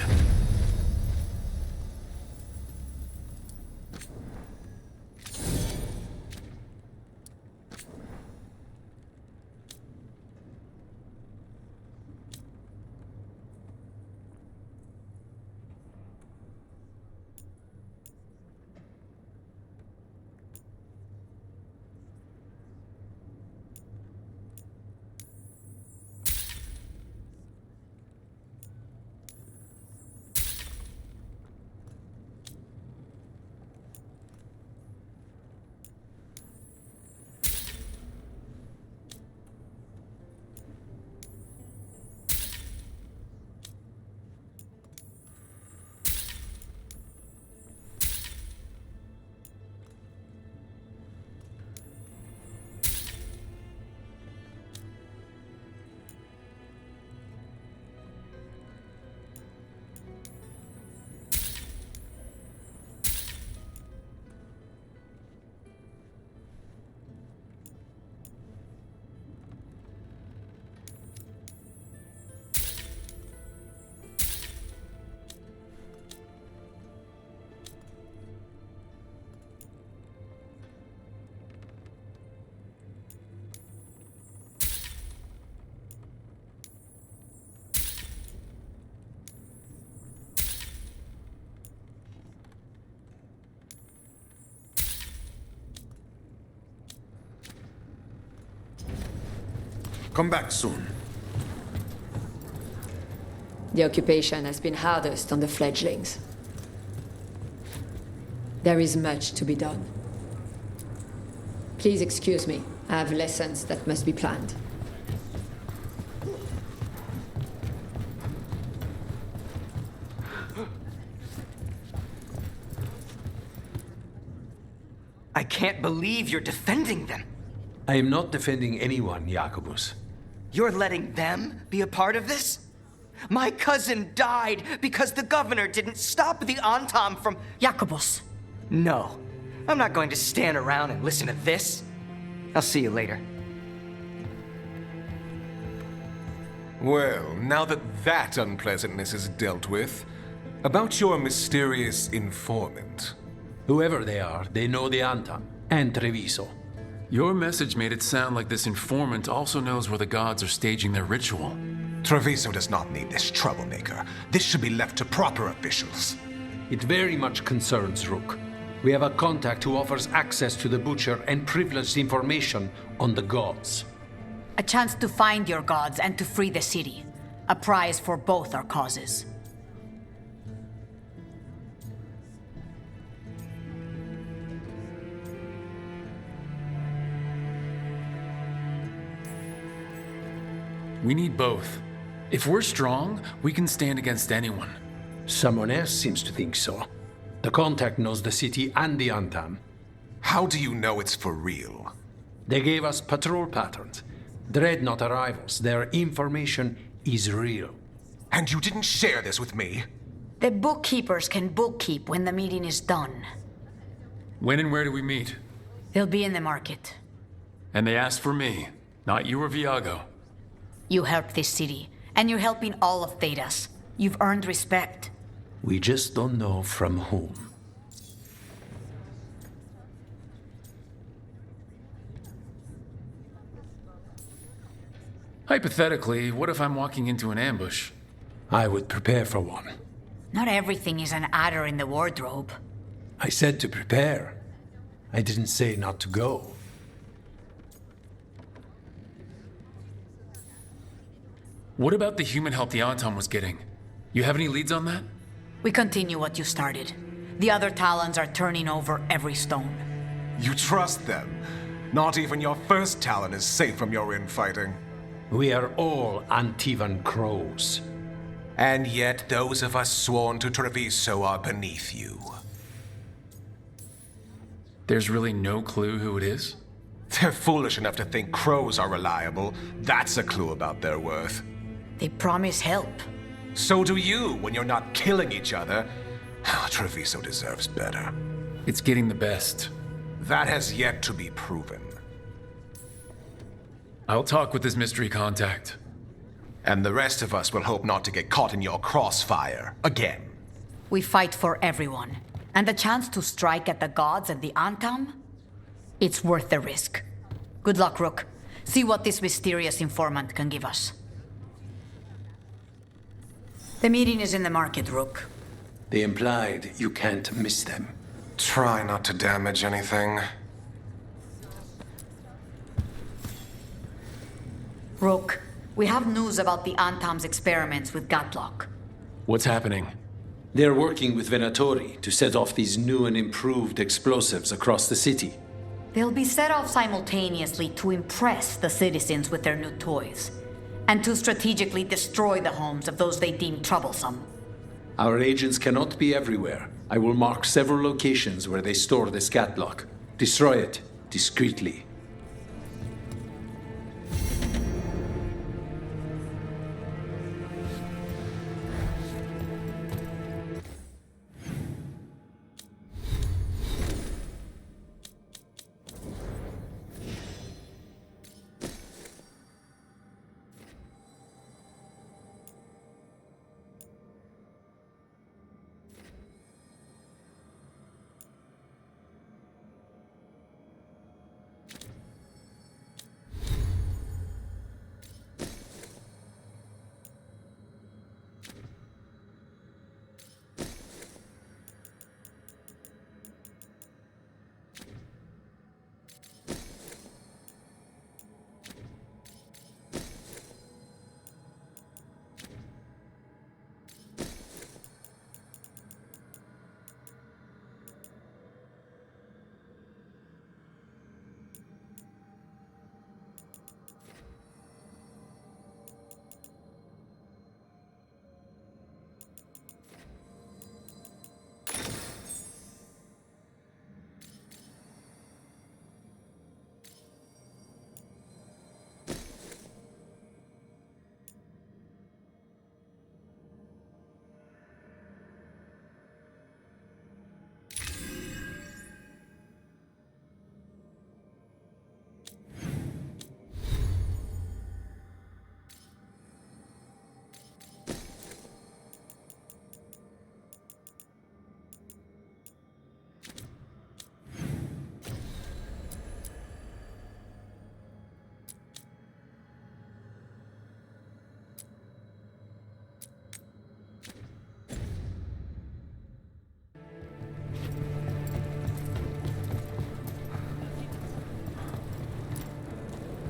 Come back soon. The occupation has been hardest on the fledglings. There is much to be done. Please excuse me. I have lessons that must be planned. I can't believe you're defending them. I am not defending anyone, Jacobus. You're letting them be a part of this? My cousin died because the governor didn't stop the Antam from... Jacobus. No. I'm not going to stand around and listen to this. I'll see you later. Well, now that unpleasantness is dealt with, about your mysterious informant. Whoever they are, they know the Antam and Treviso. Your message made it sound like this informant also knows where the gods are staging their ritual. Treviso does not need this troublemaker. This should be left to proper officials. It very much concerns Rook. We have a contact who offers access to the butcher and privileged information on the gods. A chance to find your gods and to free the city. A prize for both our causes. We need both. If we're strong, we can stand against anyone. Someone else seems to think so. The contact knows the city and the Antam. How do you know it's for real? They gave us patrol patterns. Dreadnought arrivals. Their information is real. And you didn't share this with me? The bookkeepers can bookkeep when the meeting is done. When and where do we meet? They'll be in the market. And they asked for me, not you or Viago. You helped this city, and you're helping all of Tedas. You've earned respect. We just don't know from whom. Hypothetically, what if I'm walking into an ambush? I would prepare for one. Not everything is an adder in the wardrobe. I said to prepare. I didn't say not to go. What about the human help the Anton was getting? You have any leads on that? We continue what you started. The other Talons are turning over every stone. You trust them? Not even your first Talon is safe from your infighting. We are all Antivan crows. And yet those of us sworn to Treviso are beneath you. There's really no clue who it is? They're foolish enough to think crows are reliable. That's a clue about their worth. They promise help. So do you when you're not killing each other. Treviso deserves better. It's getting the best. That has yet to be proven. I'll talk with this mystery contact. And the rest of us will hope not to get caught in your crossfire again. We fight for everyone. And the chance to strike at the gods and the Antam? It's worth the risk. Good luck, Rook. See what this mysterious informant can give us. The meeting is in the market, Rook. They implied you can't miss them. Try not to damage anything. Rook, we have news about the Antam's experiments with Gatlock. What's happening? They're working with Venatori to set off these new and improved explosives across the city. They'll be set off simultaneously to impress the citizens with their new toys, and to strategically destroy the homes of those they deem troublesome. Our agents cannot be everywhere. I will mark several locations where they store this Gatlock. Destroy it discreetly.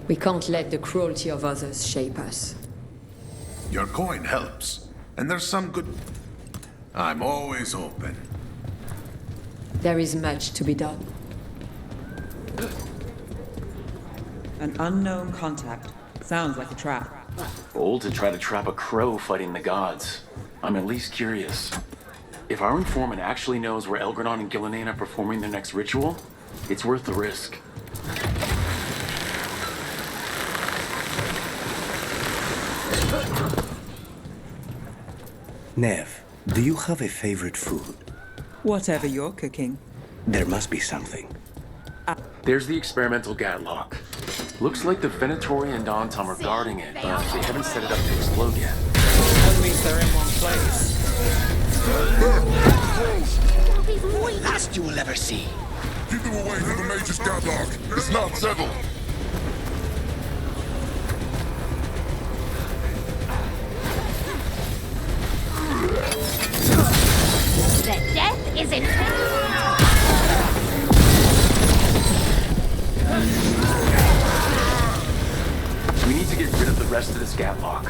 We can't let the cruelty of others shape us. Your coin helps, and there's some good... I'm always open. There is much to be done. An unknown contact. Sounds like a trap. Bold to try to trap a crow fighting the gods. I'm at least curious. If our informant actually knows where Elgranon and Gillinan are performing their next ritual, it's worth the risk. Nev, do you have a favorite food? Whatever you're cooking. There must be something. There's the experimental Gatlock. Looks like the Venatori and Antam are guarding it, but they haven't set it up to explode yet. At least they're in one place. Last you will ever see. Keep them away from the Major's Gatlock. It's not settled. The death is in... this gatlock.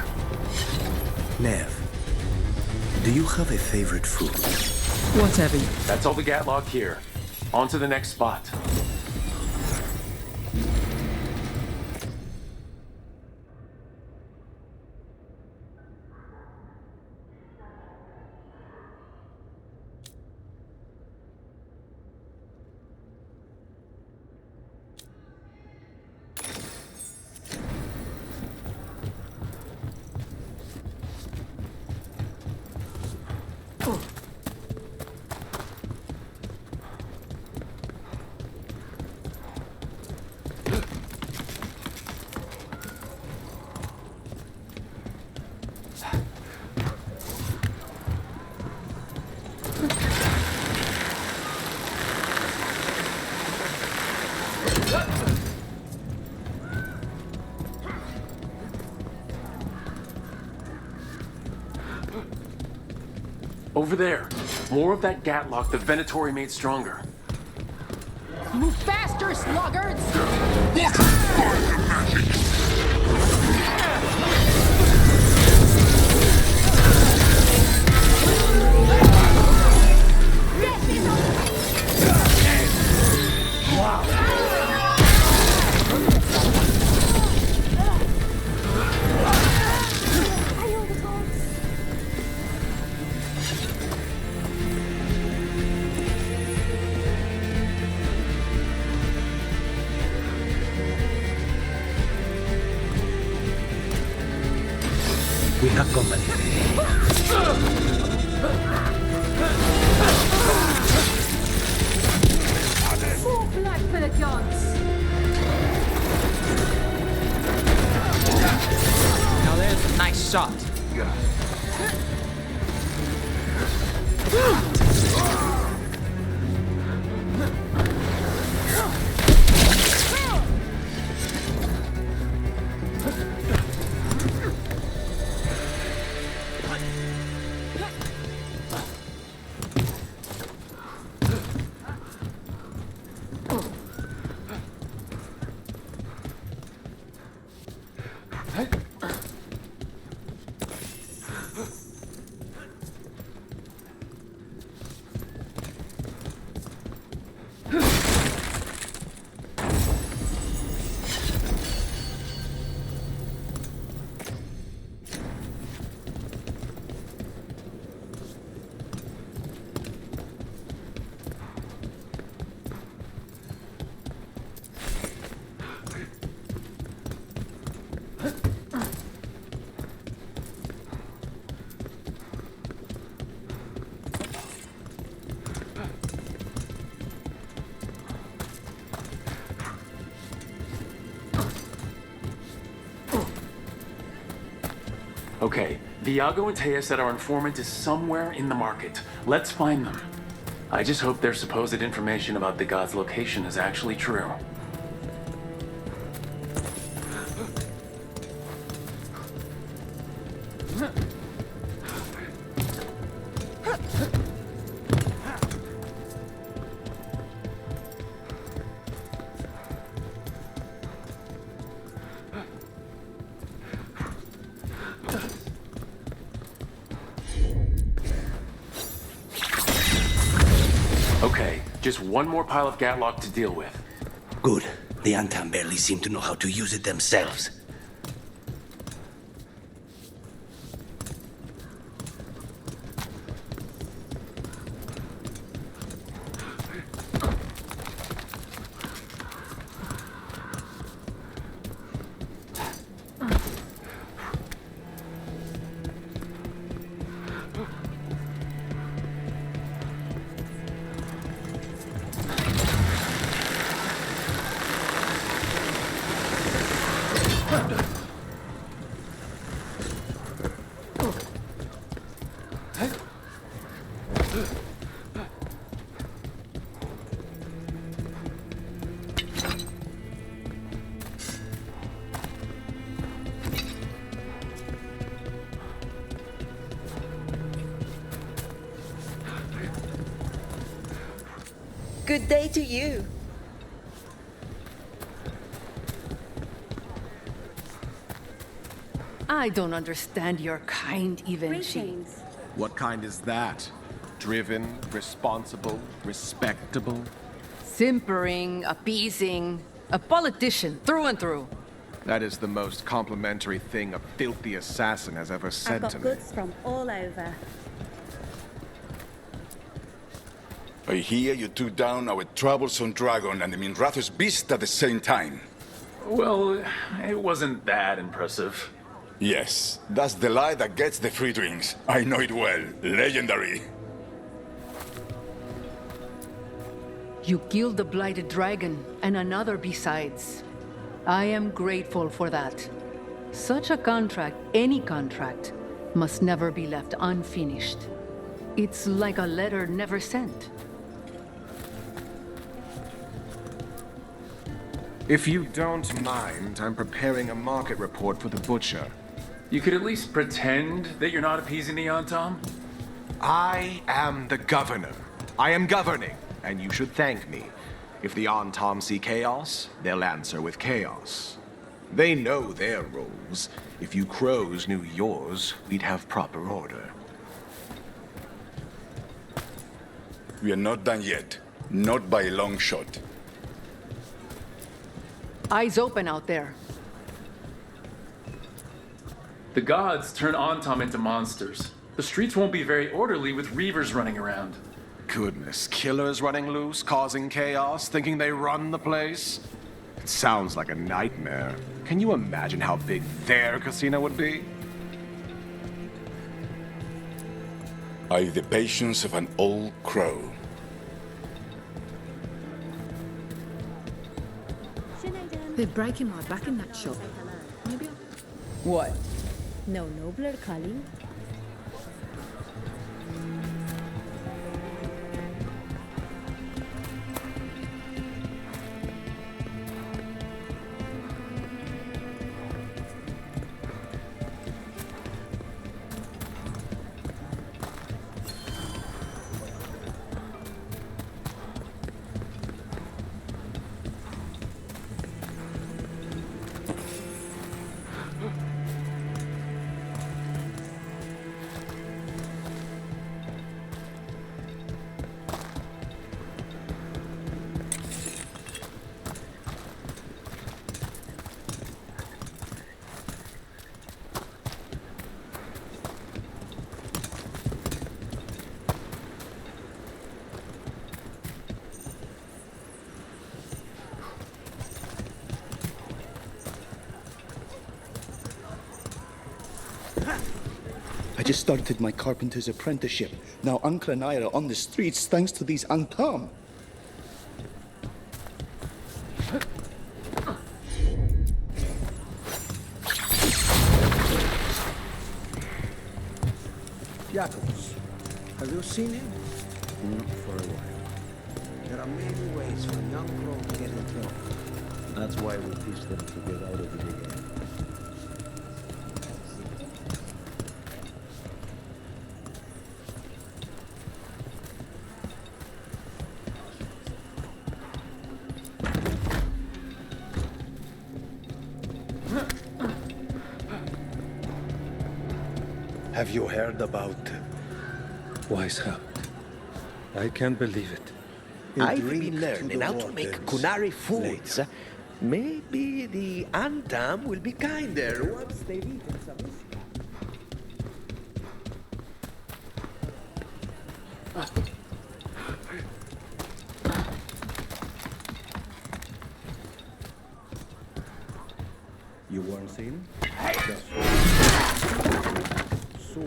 Nev, do you have a favorite food? Whatever. That's all the gatlock here. On to the next spot. Over there. More of that gatlock the Venatori made stronger. Move faster, sluggards! What fire magic? We have company. More blood for the gods! Now there's a nice shot. Okay, Viago and Taya said our informant is somewhere in the market. Let's find them. I just hope their supposed information about the god's location is actually true. Okay, just one more pile of gatlock to deal with. Good. The Antam barely seem to know how to use it themselves. Good day to you. I don't understand your kind, even she. What kind is that? Driven, responsible, respectable? Simpering, appeasing, a politician through and through. That is the most complimentary thing a filthy assassin has ever said I've got to me. goods from all over. I hear you took down our troublesome dragon and the Minrathous beast at the same time. Well, it wasn't that impressive. Yes, that's the lie that gets the free drinks. I know it well. Legendary. You killed the blighted dragon, and another besides. I am grateful for that. Such a contract, any contract, must never be left unfinished. It's like a letter never sent. If you don't mind, I'm preparing a market report for the butcher. You could at least pretend that you're not appeasing the Antom? I am the governor. I am governing, and you should thank me. If the Antom see chaos, they'll answer with chaos. They know their roles. If you crows knew yours, we'd have proper order. We are not done yet. Not by a long shot. Eyes open out there. The gods turn Antom into monsters. The streets won't be very orderly with reavers running around. Goodness, killers running loose, causing chaos, thinking they run the place? It sounds like a nightmare. Can you imagine how big their casino would be? I've the patience of an old crow. They're breaking my back in that shop. Maybe I'll... What? No nobler calling. I just started my carpenter's apprenticeship. Now Uncle and I are on the streets thanks to these Antom. Jacobs, have you seen him? Not for a while. There are many ways for a young crow to get in trouble. That's why we teach them to get out of the big game. Have you heard about Weishaupt? I can't believe it. I've been learning how to make Kunari foods. Maybe the Antom will be kinder once they've eaten some. You weren't seen? So.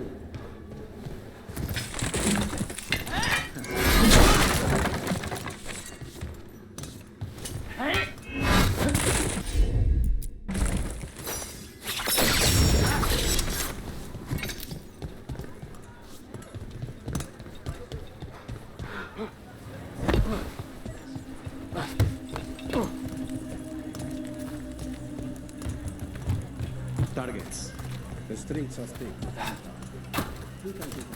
Targets. The streets are still. We can do it.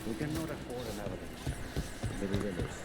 We cannot afford an avalanche. The rivers.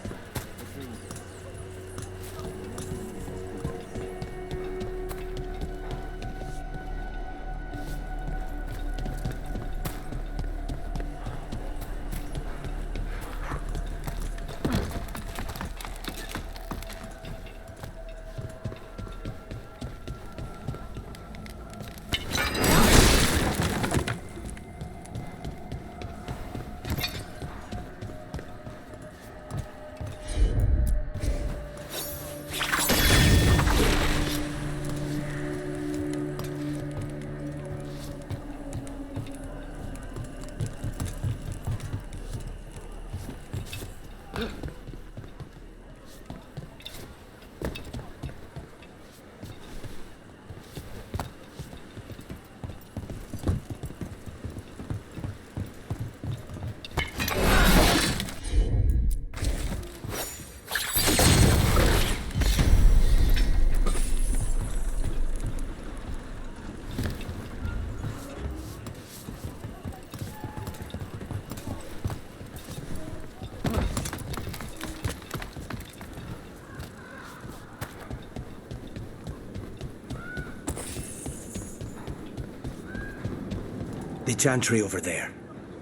The chantry over there.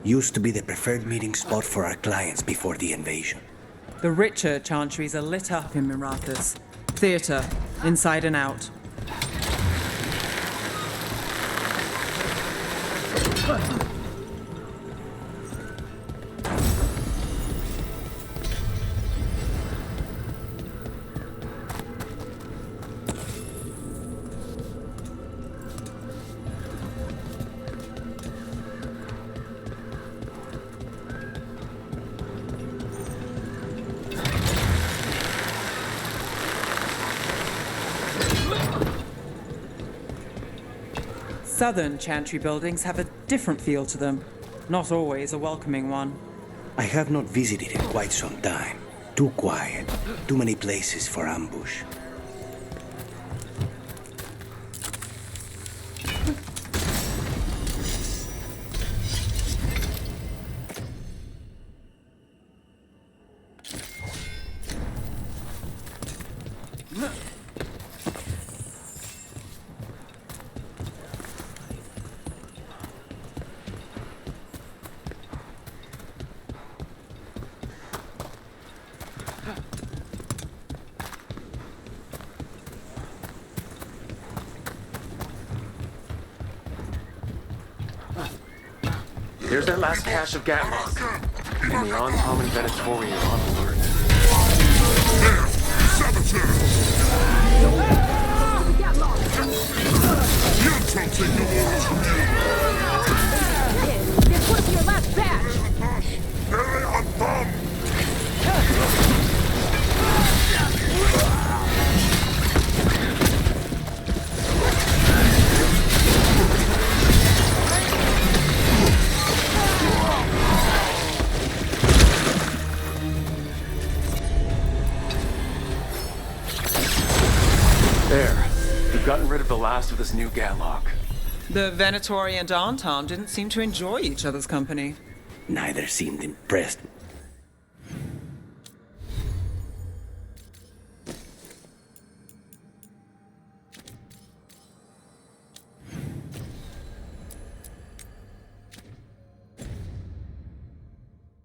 Used to be the preferred meeting spot for our clients before the invasion. The richer chantries are lit up in Mirathas. Theatre, inside and out. Southern chantry buildings have a different feel to them, not always a welcoming one. I have not visited in quite some time. Too quiet, too many places for ambush. There's that last cache of Gatlock. And the Antom and Venatori are on alert. This was your last batch! There. We've gotten rid of the last of this new Gatlock. The Venatori and Antom didn't seem to enjoy each other's company. Neither seemed impressed.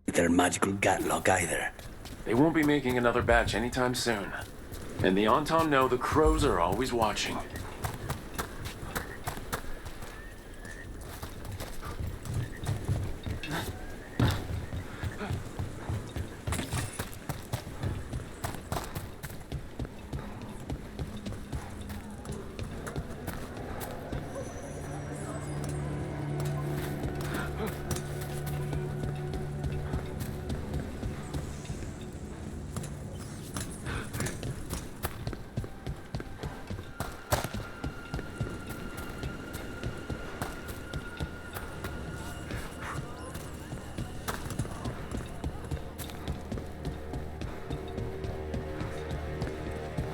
Their magical Gatlock either. They won't be making another batch anytime soon. And the Antom know the crows are always watching.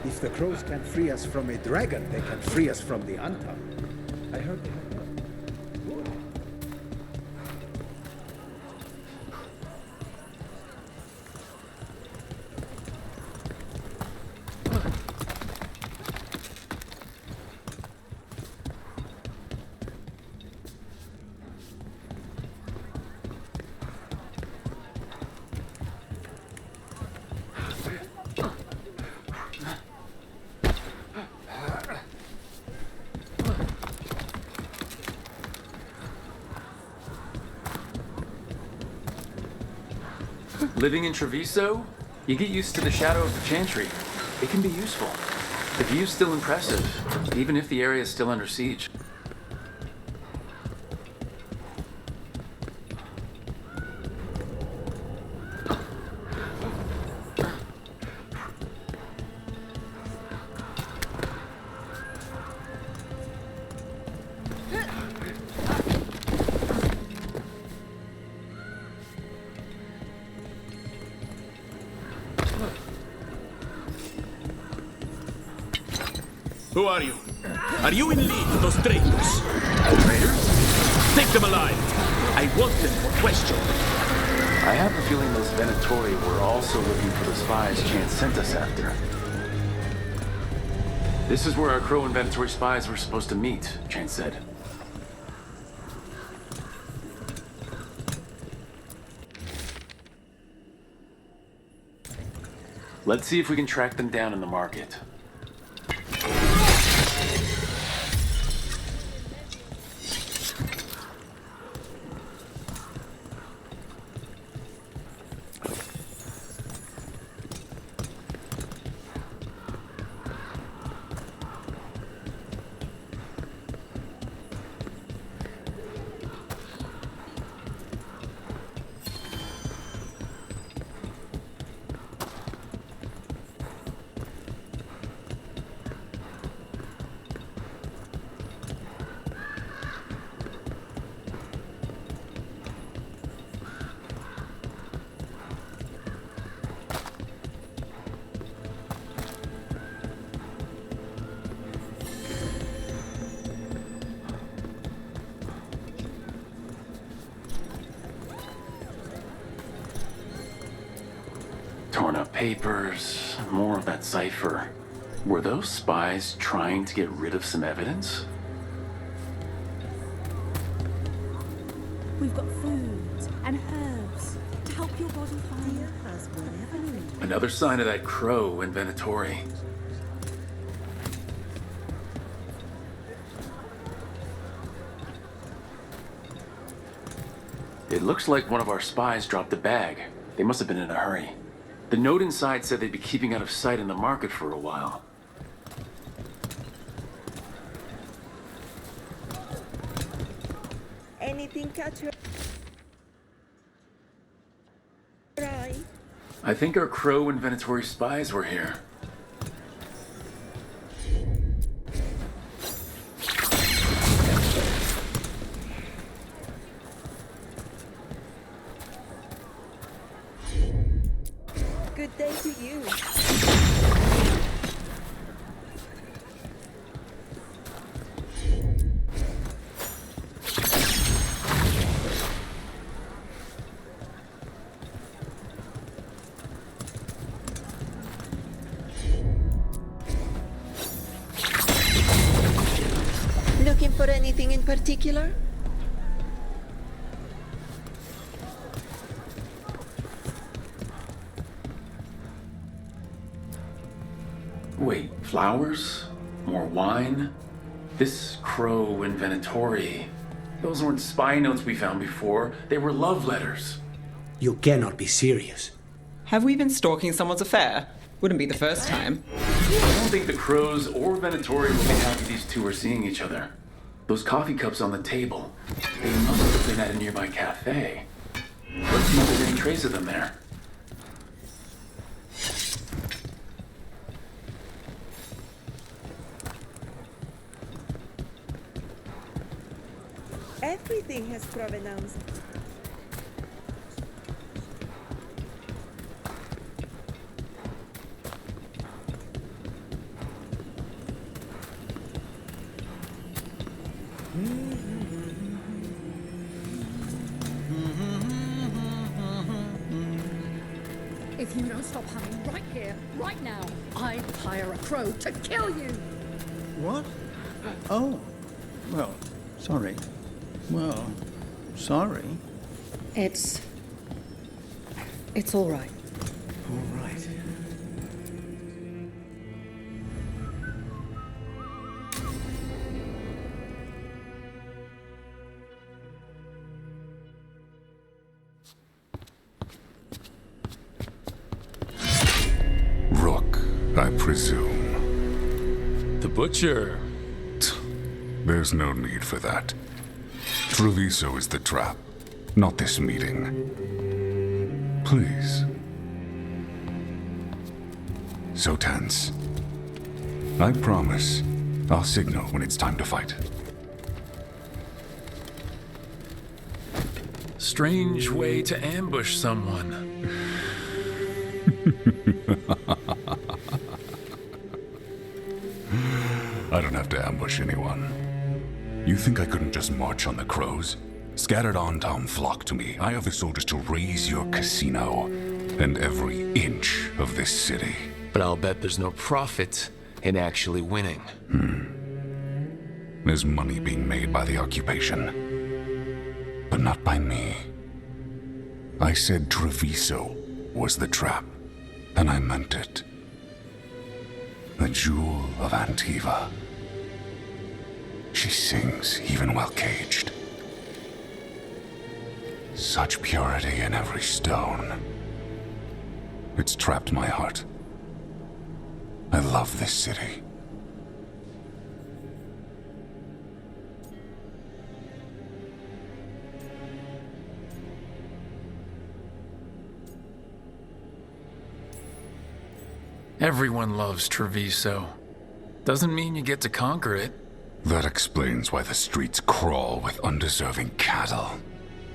If the crows can't free us from a dragon, they can free us from the Antam. I heard they have... Living in Treviso, you get used to the shadow of the Chantry. It can be useful. The view's still impressive, even if the area is still under siege. Who are you? Are you in league with those traitors? Traitors? Take them alive! I want them for question. I have a feeling those Venatori were also looking for the spies Chance sent us after. This is where our Crow and Venatori spies were supposed to meet, Chance said. Let's see if we can track them down in the market. Torn up papers, more of that cipher. Were those spies trying to get rid of some evidence? We've got food and herbs to help your body find Another sign of that crow in Venatori. It looks like one of our spies dropped a bag. They must have been in a hurry. The note inside said they'd be keeping out of sight in the market for a while. Anything catch your eye? I think our crow and Venatori spies were here. Good day to you. Looking for anything in particular? Wait, flowers? More wine? This crow and Venatori. Those weren't spy notes we found before. They were love letters. You cannot be serious. Have we been stalking someone's affair? Wouldn't be the first time. I don't think the crows or Venatori will be happy these two are seeing each other. Those coffee cups on the table. They must have been at a nearby cafe. Let's see if there's any trace of them there. Everything has provenance. If you don't stop humming right here, right now, I'd hire a crow to kill you! What? Oh. Well, sorry. Well, sorry. It's all right. All right. Rook, I presume. The butcher. There's no need for that. Treviso is the trap, not this meeting. Please. So tense. I promise, I'll signal when it's time to fight. Strange way to ambush someone. I don't have to ambush anyone. You think I couldn't just march on the crows? Scattered on town flock to me. I have the soldiers to raise your casino and every inch of this city. But I'll bet there's no profit in actually winning. There's money being made by the occupation, but not by me. I said Treviso was the trap. And I meant it. The jewel of Antiva. She sings even while caged. Such purity in every stone. It's trapped my heart. I love this city. Everyone loves Treviso. Doesn't mean you get to conquer it. That explains why the streets crawl with undeserving cattle.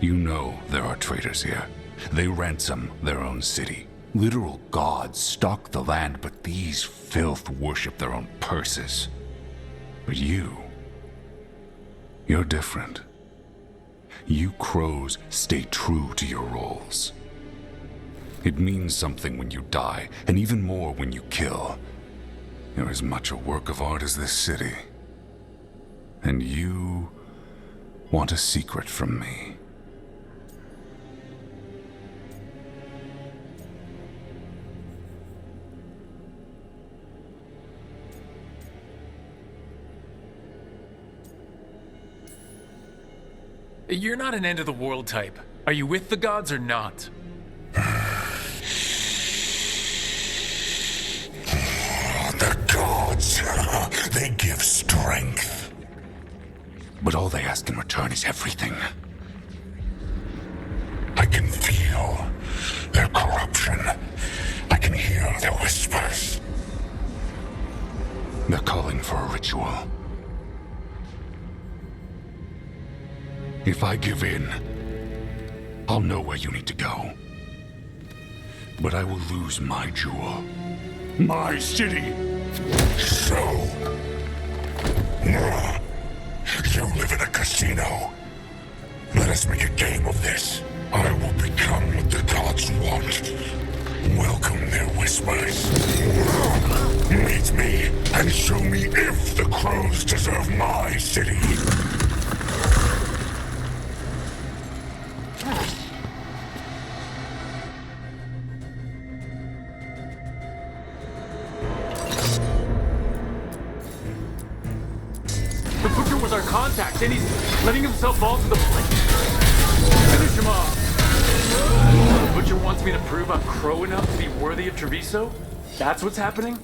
You know there are traitors here. They ransom their own city. Literal gods stalk the land, but these filth worship their own purses. But you're different. You crows stay true to your roles. It means something when you die, and even more when you kill. You're as much a work of art as this city. And you want a secret from me. You're not an end-of-the-world type. Are you with the gods or not? The gods, they give strength. But all they ask in return is everything. I can feel their corruption. I can hear their whispers. They're calling for a ritual. If I give in, I'll know where you need to go. But I will lose my jewel. My city! So... you live in a casino. Let us make a game of this. I will become what the gods want. Welcome their whispers. Meet me and show me if the crows deserve my city. Our contact, and he's letting himself fall to the plate. Finish him off. The Butcher wants me to prove I'm crow enough to be worthy of Treviso? That's what's happening?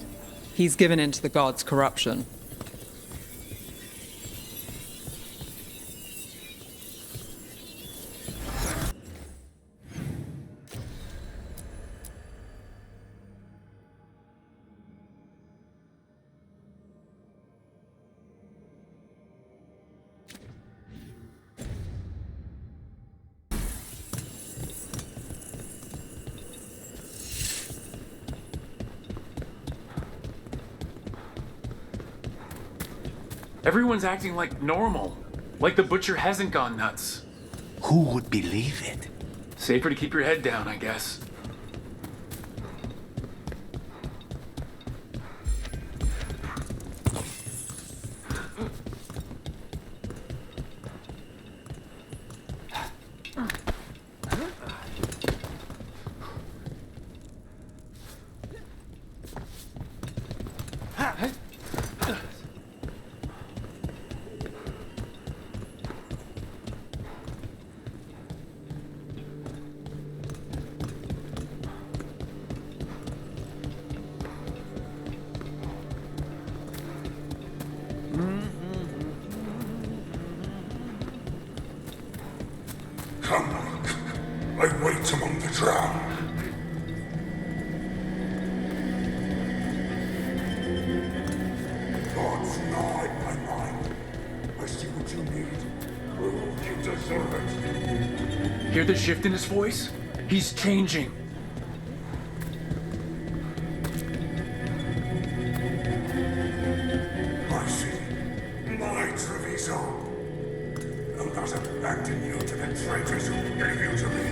He's given in to the gods' corruption. Everyone's acting like normal. Like the Butcher hasn't gone nuts. Who would believe it? Safer to keep your head down, I guess. I wait among the drowned. God's gnawing my mind. I see what you need. You deserve it. Hear the shift in his voice? He's changing. My city, my Treviso. I'm not abandon you to the traitors who gave you to me.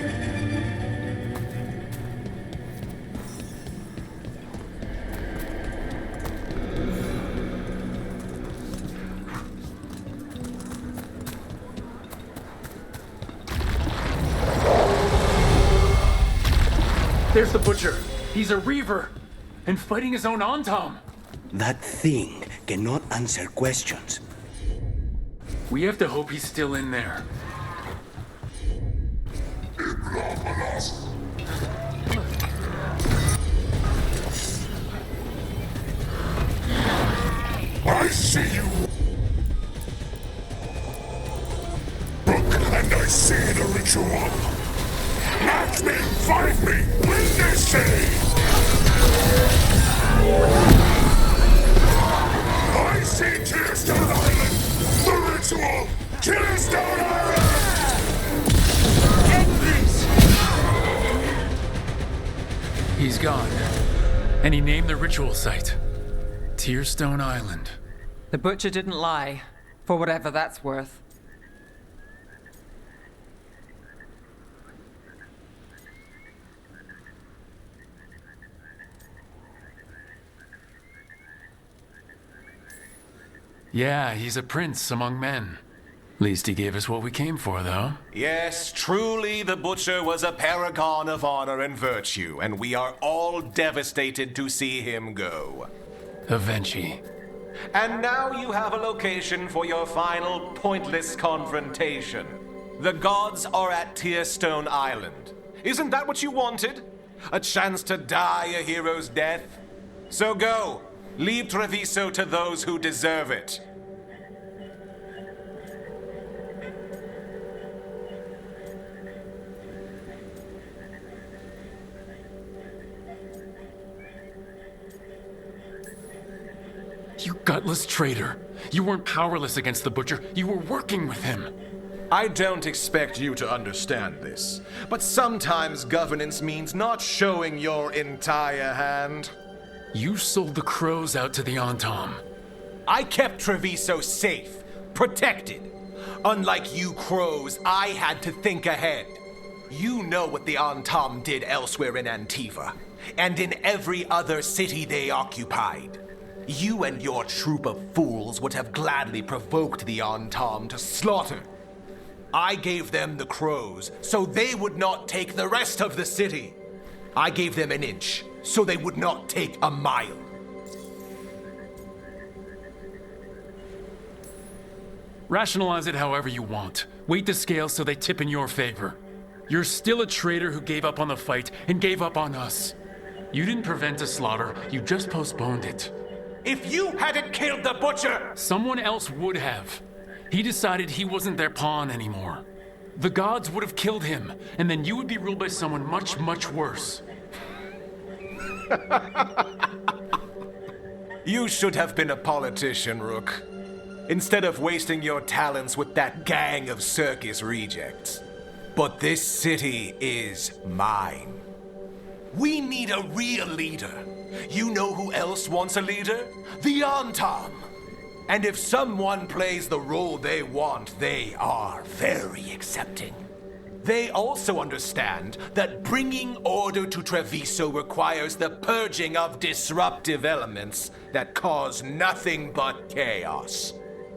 There's the Butcher. He's a Reaver, and fighting his own Antam. That thing cannot answer questions. We have to hope he's still in there. I see you! Look, and I see the ritual! Match me, find me, win this city! I see Tearstone Island! The ritual! Tearstone Island! He's gone. And he named the ritual site Tearstone Island. The butcher didn't lie, for whatever that's worth. Yeah, he's a prince among men. Least he gave us what we came for, though. Yes, truly the Butcher was a paragon of honor and virtue, and we are all devastated to see him go. Eventually. And now you have a location for your final pointless confrontation. The gods are at Tearstone Island. Isn't that what you wanted? A chance to die a hero's death? So go. Leave Treviso to those who deserve it. You gutless traitor. You weren't powerless against the Butcher. You were working with him. I don't expect you to understand this, but sometimes governance means not showing your entire hand. You sold the crows out to the Antam. I kept Treviso safe, protected. Unlike you crows, I had to think ahead. You know what the Antam did elsewhere in Antiva, and in every other city they occupied. You and your troop of fools would have gladly provoked the Antam to slaughter. I gave them the crows, so they would not take the rest of the city. I gave them an inch, so they would not take a mile. Rationalize it however you want. Weight the scales so they tip in your favor. You're still a traitor who gave up on the fight and gave up on us. You didn't prevent a slaughter, you just postponed it. If you hadn't killed the Butcher! Someone else would have. He decided he wasn't their pawn anymore. The gods would have killed him, and then you would be ruled by someone much, much worse. You should have been a politician, Rook. Instead of wasting your talents with that gang of circus rejects. But this city is mine. We need a real leader. You know who else wants a leader? The Antam. And if someone plays the role they want, they are very accepting. They also understand that bringing order to Treviso requires the purging of disruptive elements that cause nothing but chaos.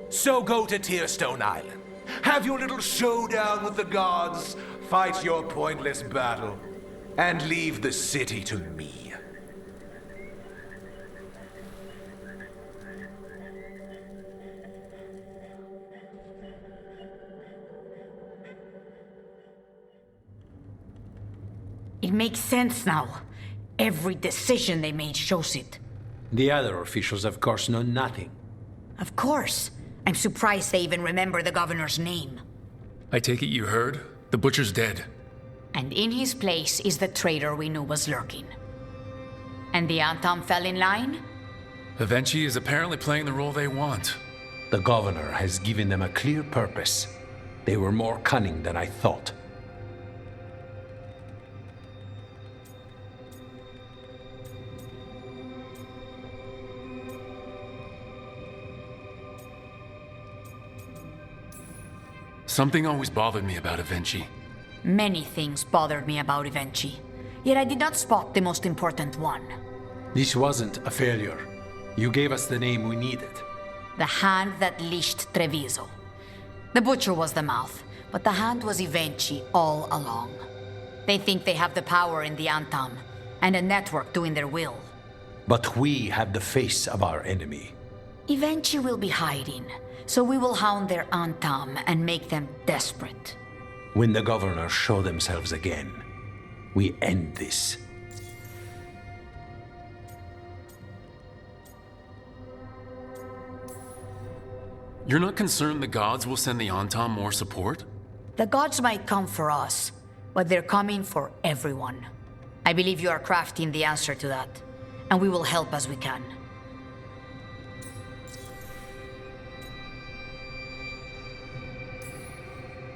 So go to Tearstone Island. Have your little showdown with the gods, fight your pointless battle, and leave the city to me. It makes sense now. Every decision they made shows it. The other officials, of course, know nothing. Of course. I'm surprised they even remember the governor's name. I take it you heard? The Butcher's dead. And in his place is the traitor we knew was lurking. And the Antam fell in line? Eventually is apparently playing the role they want. The governor has given them a clear purpose. They were more cunning than I thought. Something always bothered me about Evenchi. Many things bothered me about Evenchi. Yet I did not spot the most important one. This wasn't a failure. You gave us the name we needed. The hand that leashed Treviso. The Butcher was the mouth, but the hand was Evenchi all along. They think they have the power in the Antam, and a network doing their will. But we have the face of our enemy. Eventually will be hiding, so we will hound their Antam and make them desperate. When the governors show themselves again, we end this. You're not concerned the gods will send the Antam more support? The gods might come for us, but they're coming for everyone. I believe you are crafting the answer to that, and we will help as we can.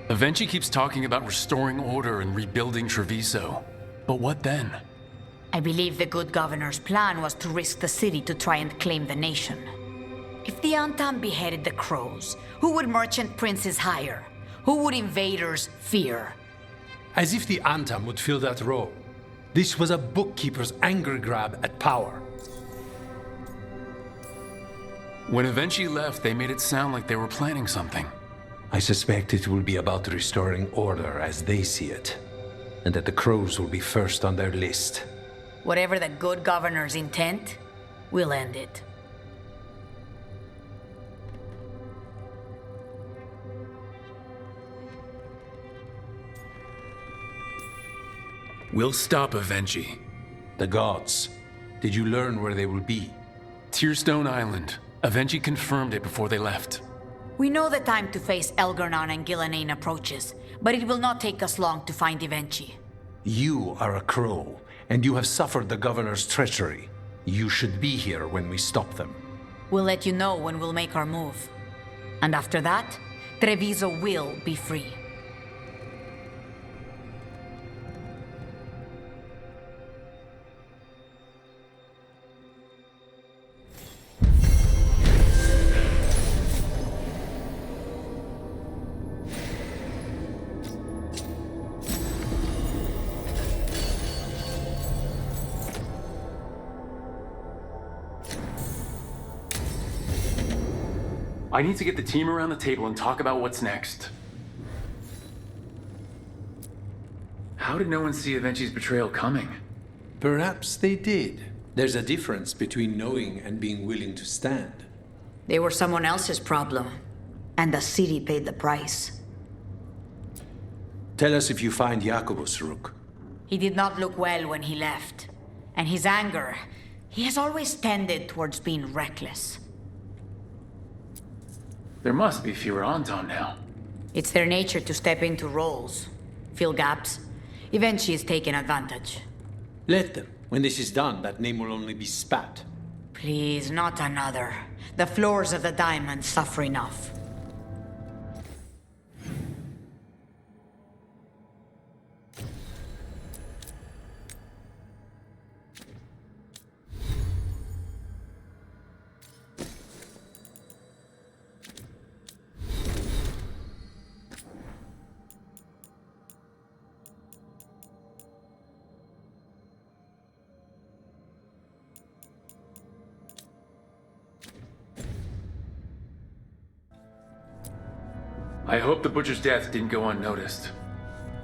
Avenchi keeps talking about restoring order and rebuilding Treviso. But what then? I believe the good governor's plan was to risk the city to try and claim the nation. If the Antam beheaded the crows, who would merchant princes hire? Who would invaders fear? As if the Antam would fill that role. This was a bookkeeper's anger grab at power. When Avenchi left, they made it sound like they were planning something. I suspect it will be about restoring order as they see it, and that the crows will be first on their list. Whatever the good governor's intent, we'll end it. We'll stop Avenchi. The gods. Did you learn where they will be? Tearstone Island. Avenchi confirmed it before they left. We know the time to face Elgarnon and Gillanane approaches, but it will not take us long to find Avenchi. You are a crow, and you have suffered the governor's treachery. You should be here when we stop them. We'll let you know when we'll make our move. And after that, Treviso will be free. I need to get the team around the table and talk about what's next. How did no one see Avenchi's betrayal coming? Perhaps they did. There's a difference between knowing and being willing to stand. They were someone else's problem, and the city paid the price. Tell us if you find Jacobus, Rook. He did not look well when he left. And his anger, he has always tended towards being reckless. There must be fewer Anton now. It's their nature to step into roles, fill gaps. Eventually is taken advantage. Let them. When this is done, that name will only be spat. Please, not another. The floors of the diamond suffer enough. I hope the butcher's death didn't go unnoticed.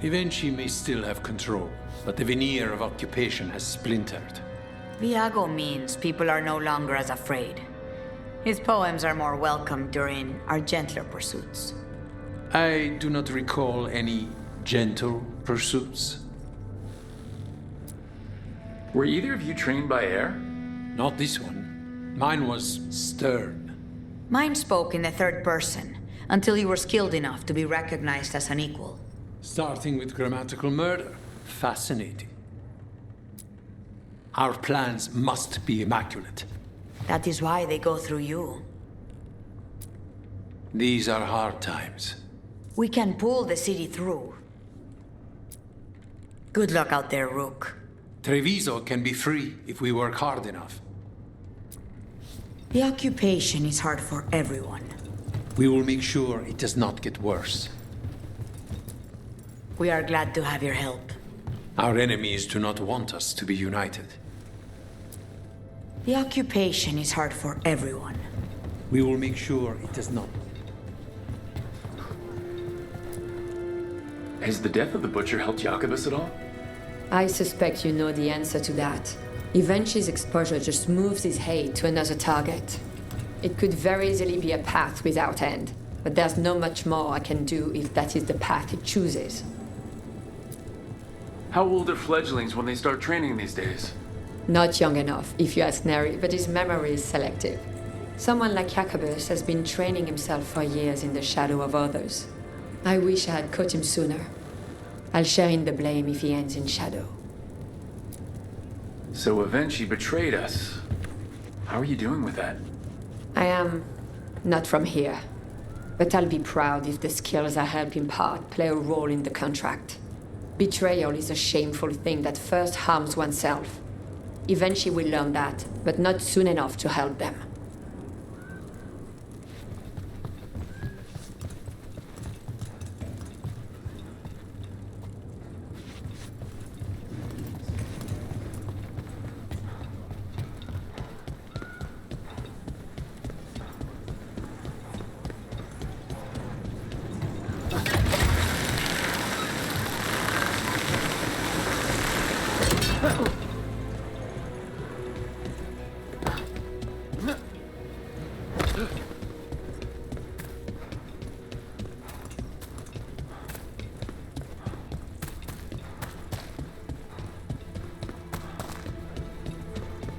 Eventually may still have control, but the veneer of occupation has splintered. Viago means people are no longer as afraid. His poems are more welcome during our gentler pursuits. I do not recall any gentle pursuits. Were either of you trained by air? Not this one. Mine was stern. Mine spoke in the third person, until you were skilled enough to be recognized as an equal. Starting with grammatical murder. Fascinating. Our plans must be immaculate. That is why they go through you. These are hard times. We can pull the city through. Good luck out there, Rook. Treviso can be free if we work hard enough. The occupation is hard for everyone. We will make sure it does not get worse. We are glad to have your help. Our enemies do not want us to be united. The occupation is hard for everyone. We will make sure it does not. Has the death of the butcher helped Jacobus at all? I suspect you know the answer to that. Eventually's exposure just moves his hate to another target. It could very easily be a path without end, but there's not much more I can do if that is the path it chooses. How old are fledglings when they start training these days? Not young enough, if you ask Neri, but his memory is selective. Someone like Jacobus has been training himself for years in the shadow of others. I wish I had caught him sooner. I'll share in the blame if he ends in shadow. So Eventually betrayed us. How are you doing with that? I am not from here, but I'll be proud if the skills I help impart play a role in the contract. Betrayal is a shameful thing that first harms oneself. Eventually we'll learn that, but not soon enough to help them.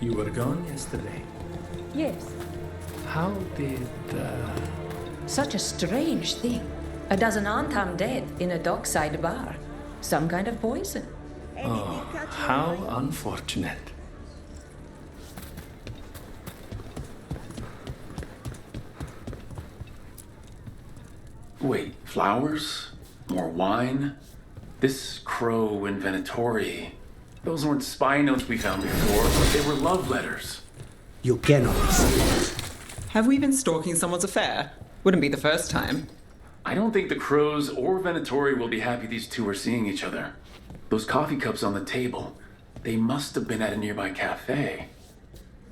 You were gone yesterday. Yes. How did, Such a strange thing. A dozen Antam dead in a dockside bar. Some kind of poison. Oh, how unfortunate. Wait, flowers? More wine? This crow inventory. Those weren't spy notes we found before, but they were love letters. You cannot see. Have we been stalking someone's affair? Wouldn't be the first time. I don't think the crows or Venatori will be happy these two are seeing each other. Those coffee cups on the table, they must have been at a nearby cafe.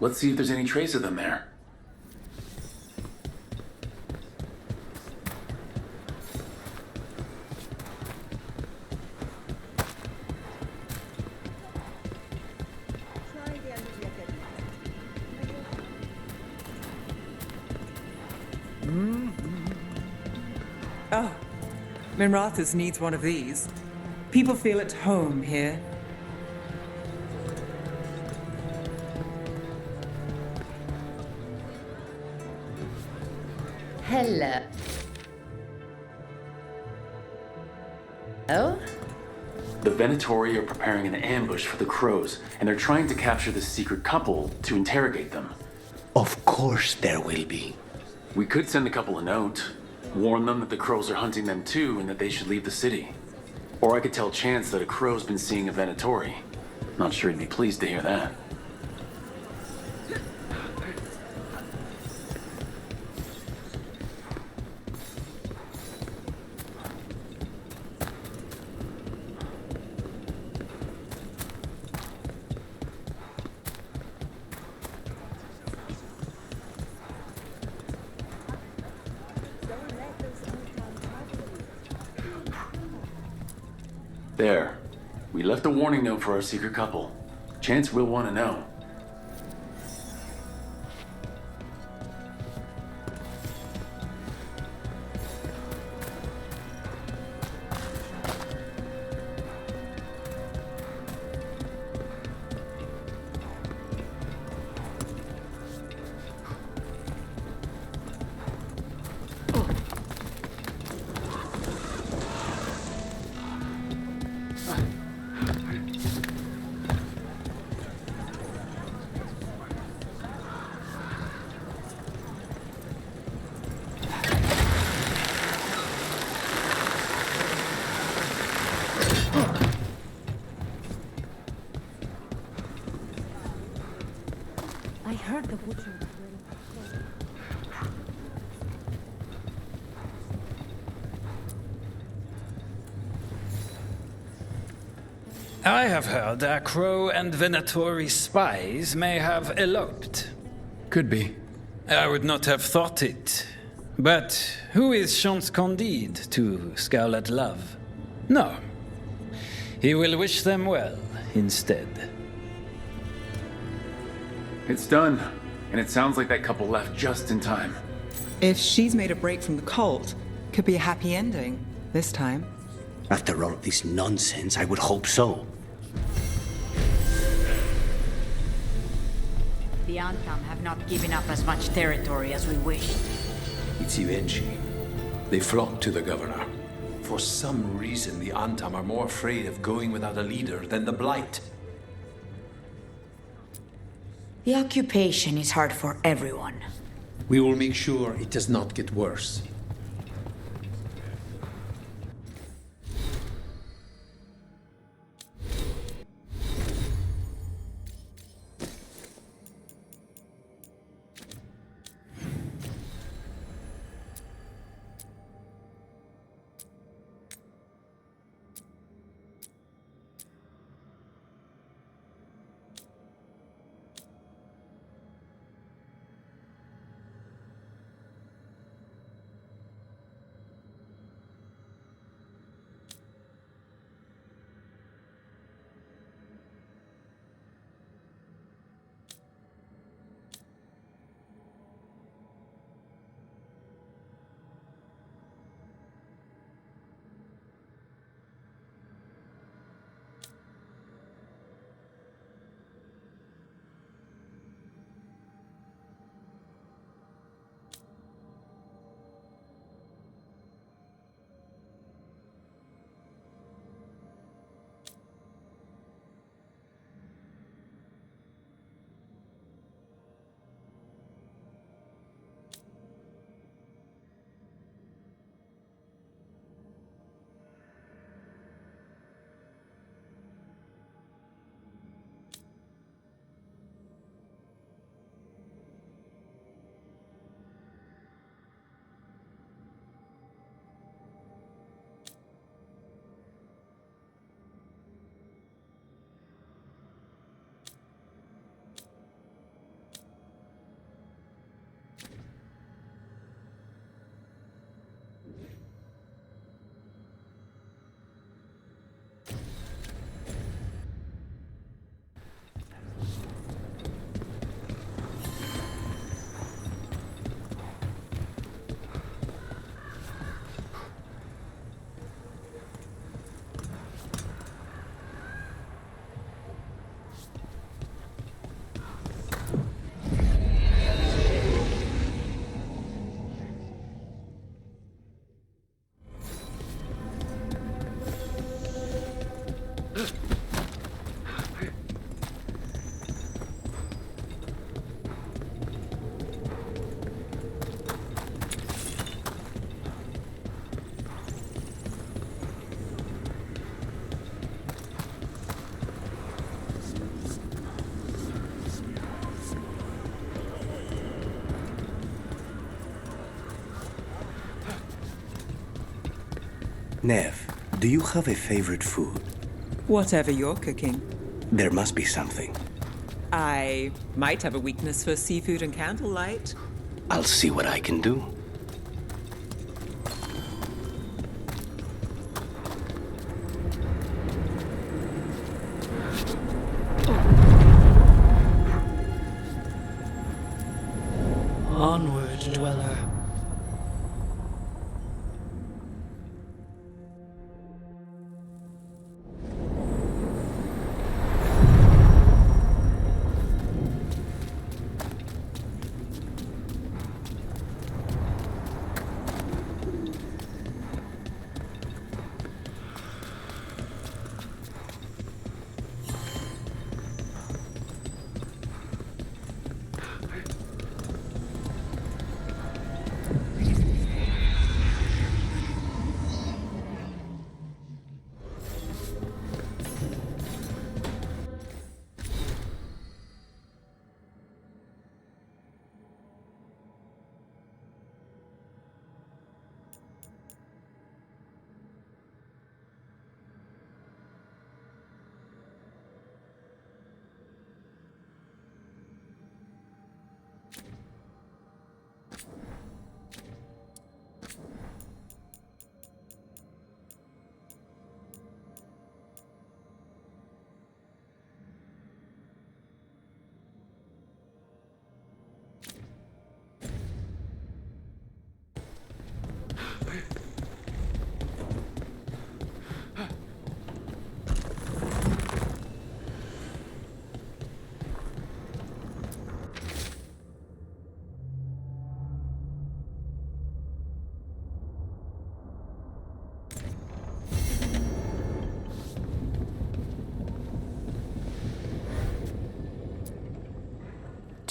Let's see if there's any trace of them there. Oh, Minrathous needs one of these. People feel at home here. Hello. Oh? The Venatori are preparing an ambush for the crows, and they're trying to capture this secret couple to interrogate them. Of course there will be. We could send the couple a note, warn them that the crows are hunting them too and that they should leave the city. Or I could tell Chance that a crow's been seeing a Venatori. Not sure he'd be pleased to hear that. There. We left a warning note for our secret couple. Chance will want to know. I heard the butcher. I have heard that Crow and Venatori spies may have eloped. Could be. I would not have thought it. But who is Chance Candide to Scarlet Love? No. He will wish them well instead. It's done, and it sounds like that couple left just in time. If she's made a break from the cult, could be a happy ending this time. After all of this nonsense, I would hope so. The Antam have not given up as much territory as we wished. It's Ivenchi. They flock to the governor. For some reason, the Antam are more afraid of going without a leader than the Blight. The occupation is hard for everyone. We will make sure it does not get worse. Nev, do you have a favorite food? Whatever you're cooking. There must be something. I might have a weakness for seafood and candlelight. I'll see what I can do. Onward, dweller.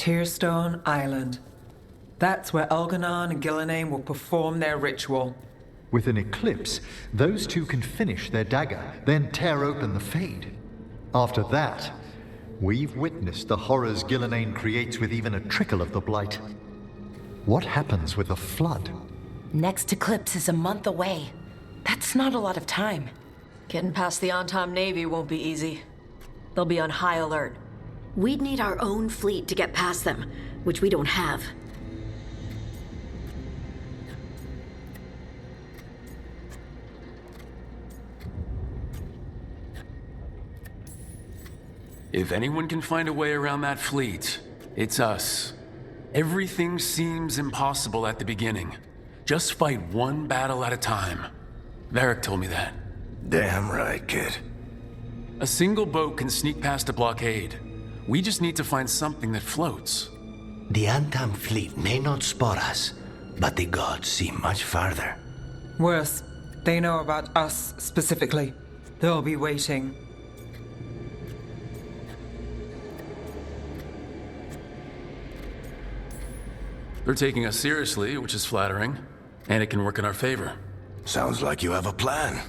Tearstone Island. That's where Elganon and Gillenane will perform their ritual. With an eclipse, those two can finish their dagger, then tear open the Fade. After that, we've witnessed the horrors Gillenane creates with even a trickle of the Blight. What happens with the Flood? Next eclipse is a month away. That's not a lot of time. Getting past the Antam Navy won't be easy. They'll be on high alert. We'd need our own fleet to get past them, which we don't have. If anyone can find a way around that fleet, it's us. Everything seems impossible at the beginning. Just fight one battle at a time. Varric told me that. Damn right, kid. A single boat can sneak past a blockade. We just need to find something that floats. The Antam fleet may not spot us, but the gods see much farther. Worse, they know about us specifically. They'll be waiting. They're taking us seriously, which is flattering, and it can work in our favor. Sounds like you have a plan.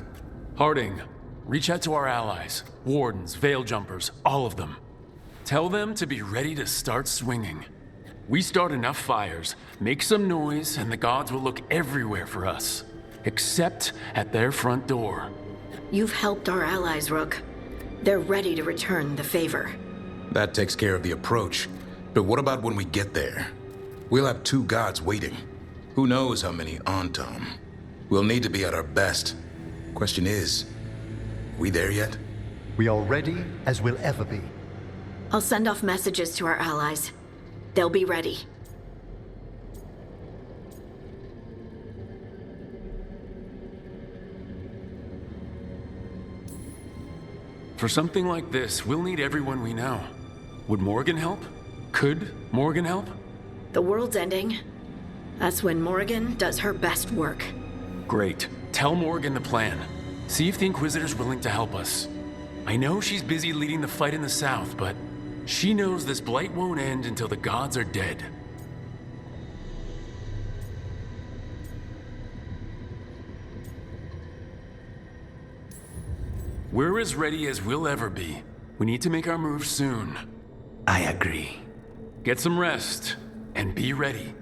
Harding, reach out to our allies, wardens, veil jumpers, all of them. Tell them to be ready to start swinging. We start enough fires, make some noise, and the gods will look everywhere for us, except at their front door. You've helped our allies, Rook. They're ready to return the favor. That takes care of the approach. But what about when we get there? We'll have two gods waiting. Who knows how many Antam? We'll need to be at our best. Question is, we there yet? We are ready as we'll ever be. I'll send off messages to our allies. They'll be ready. For something like this, we'll need everyone we know. Would Morgan help? Could Morgan help? The world's ending. That's when Morgan does her best work. Great. Tell Morgan the plan. See if the Inquisitor's willing to help us. I know she's busy leading the fight in the south, but she knows this blight won't end until the gods are dead. We're as ready as we'll ever be. We need to make our move soon. I agree. Get some rest, and be ready.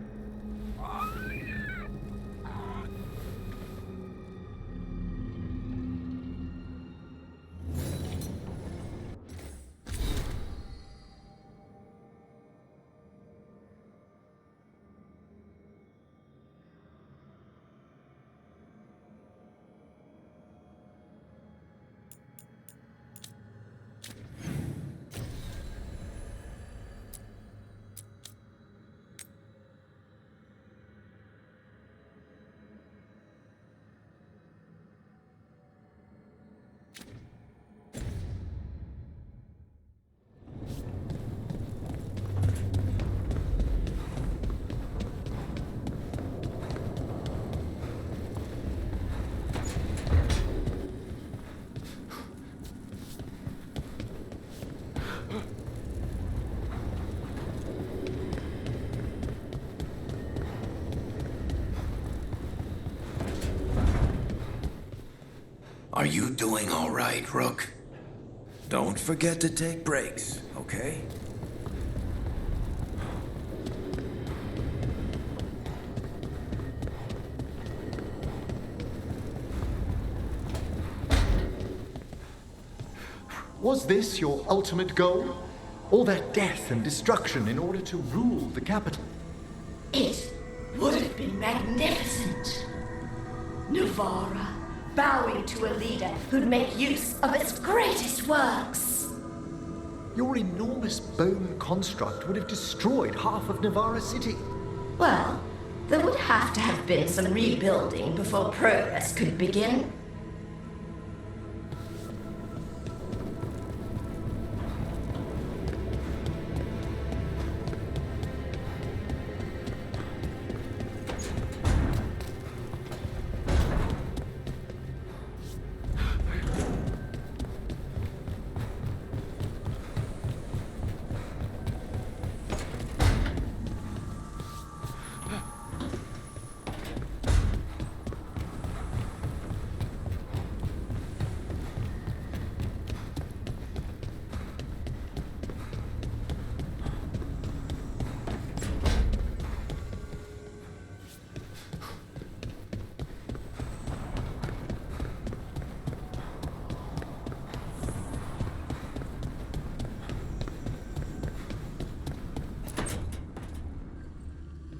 Are you doing all right, Rook? Don't forget to take breaks, okay? Was this your ultimate goal? All that death and destruction in order to rule the capital? It would have been magnificent. Nuvara, bowing to a leader who'd make use of its greatest works. Your enormous bone construct would have destroyed half of Navarra City. Well, there would have to have been some rebuilding before progress could begin.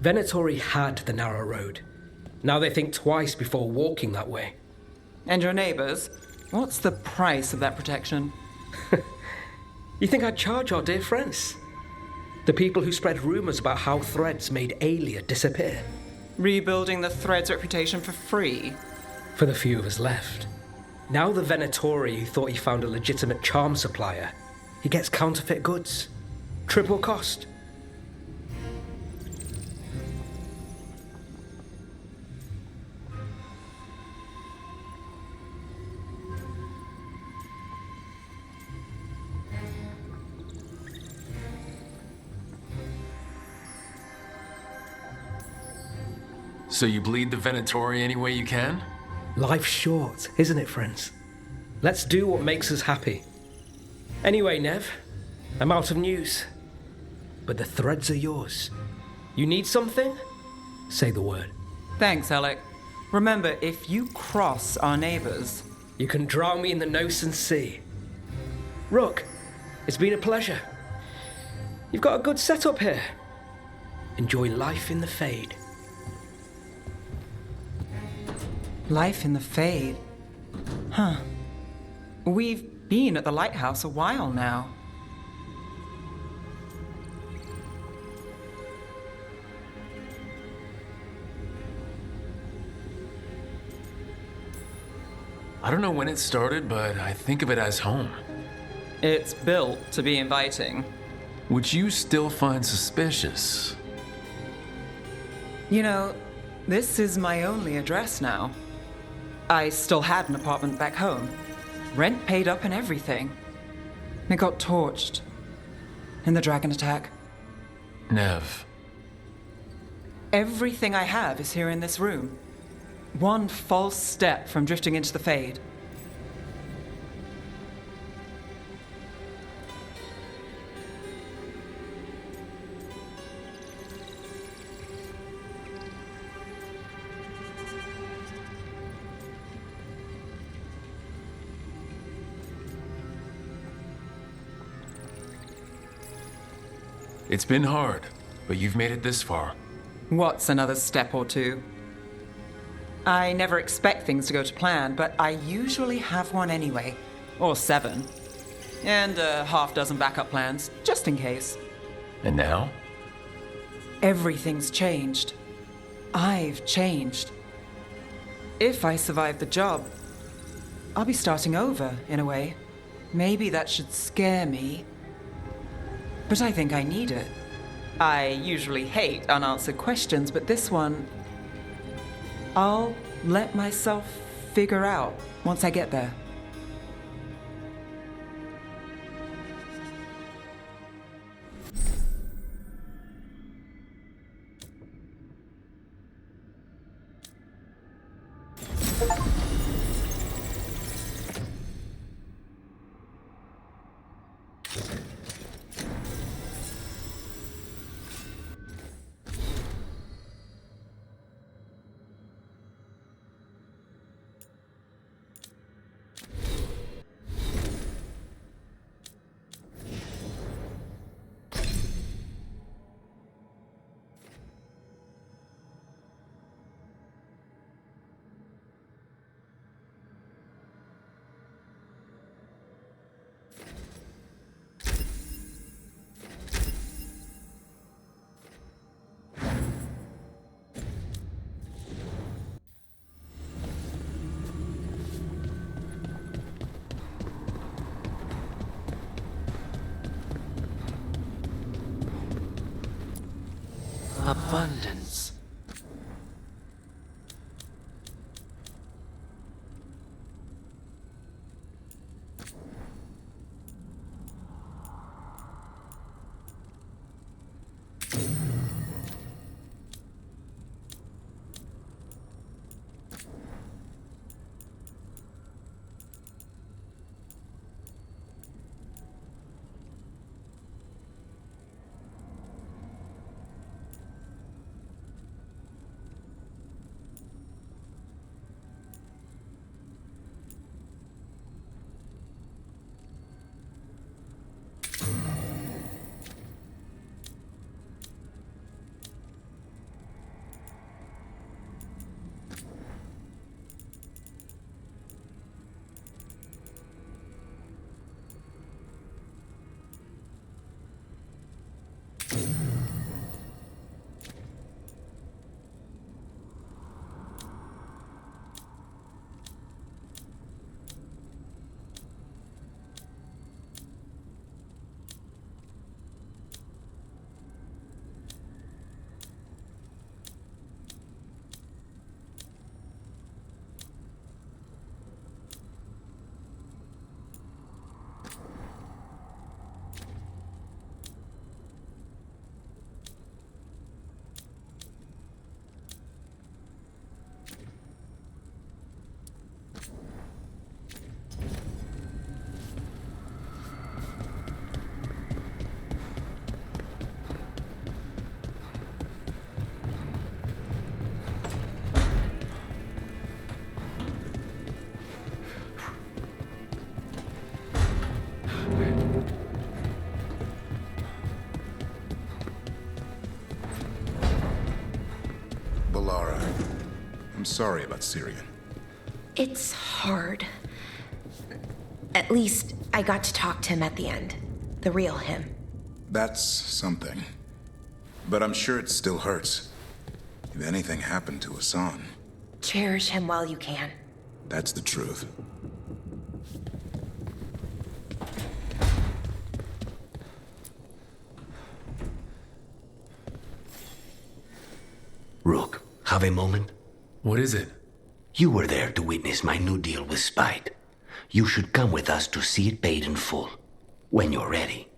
Venatori had the narrow road. Now they think twice before walking that way. And your neighbors? What's the price of that protection? You think I'd charge our dear friends? The people who spread rumors about how Threads made Aelia disappear. Rebuilding the Threads' reputation for free? For the few of us left. Now the Venatori who thought he found a legitimate charm supplier, he gets counterfeit goods. Triple cost. So you bleed the Venatori any way you can? Life's short, isn't it, friends? Let's do what makes us happy. Anyway, Nev, I'm out of news. But the Threads are yours. You need something? Say the word. Thanks, Alec. Remember, if you cross our neighbors... You can drown me in the Nosen Sea. Rook, it's been a pleasure. You've got a good setup here. Enjoy life in the Fade. Life in the Fade? Huh. We've been at the lighthouse a while now. I don't know when it started, but I think of it as home. It's built to be inviting. Which you still find suspicious. You know, this is my only address now. I still had an apartment back home. Rent paid up and everything. It got torched. In the dragon attack. Nev. Everything I have is here in this room. One false step from drifting into the Fade. It's been hard, but you've made it this far. What's another step or two? I never expect things to go to plan, but I usually have one anyway. Or 7. And a half-dozen backup plans, just in case. And now? Everything's changed. I've changed. If I survive the job, I'll be starting over, in a way. Maybe that should scare me. But I think I need it. I usually hate unanswered questions, but this one... I'll let myself figure out once I get there. Abundance. Balara. I'm sorry about Syria. It's hard. At least I got to talk to him at the end. The real him. That's something. But I'm sure it still hurts. If anything happened to Hassan. Cherish him while you can. That's the truth. Rook, have a moment? What is it? You were there to witness my new deal with Spite. You should come with us to see it paid in full. When you're ready.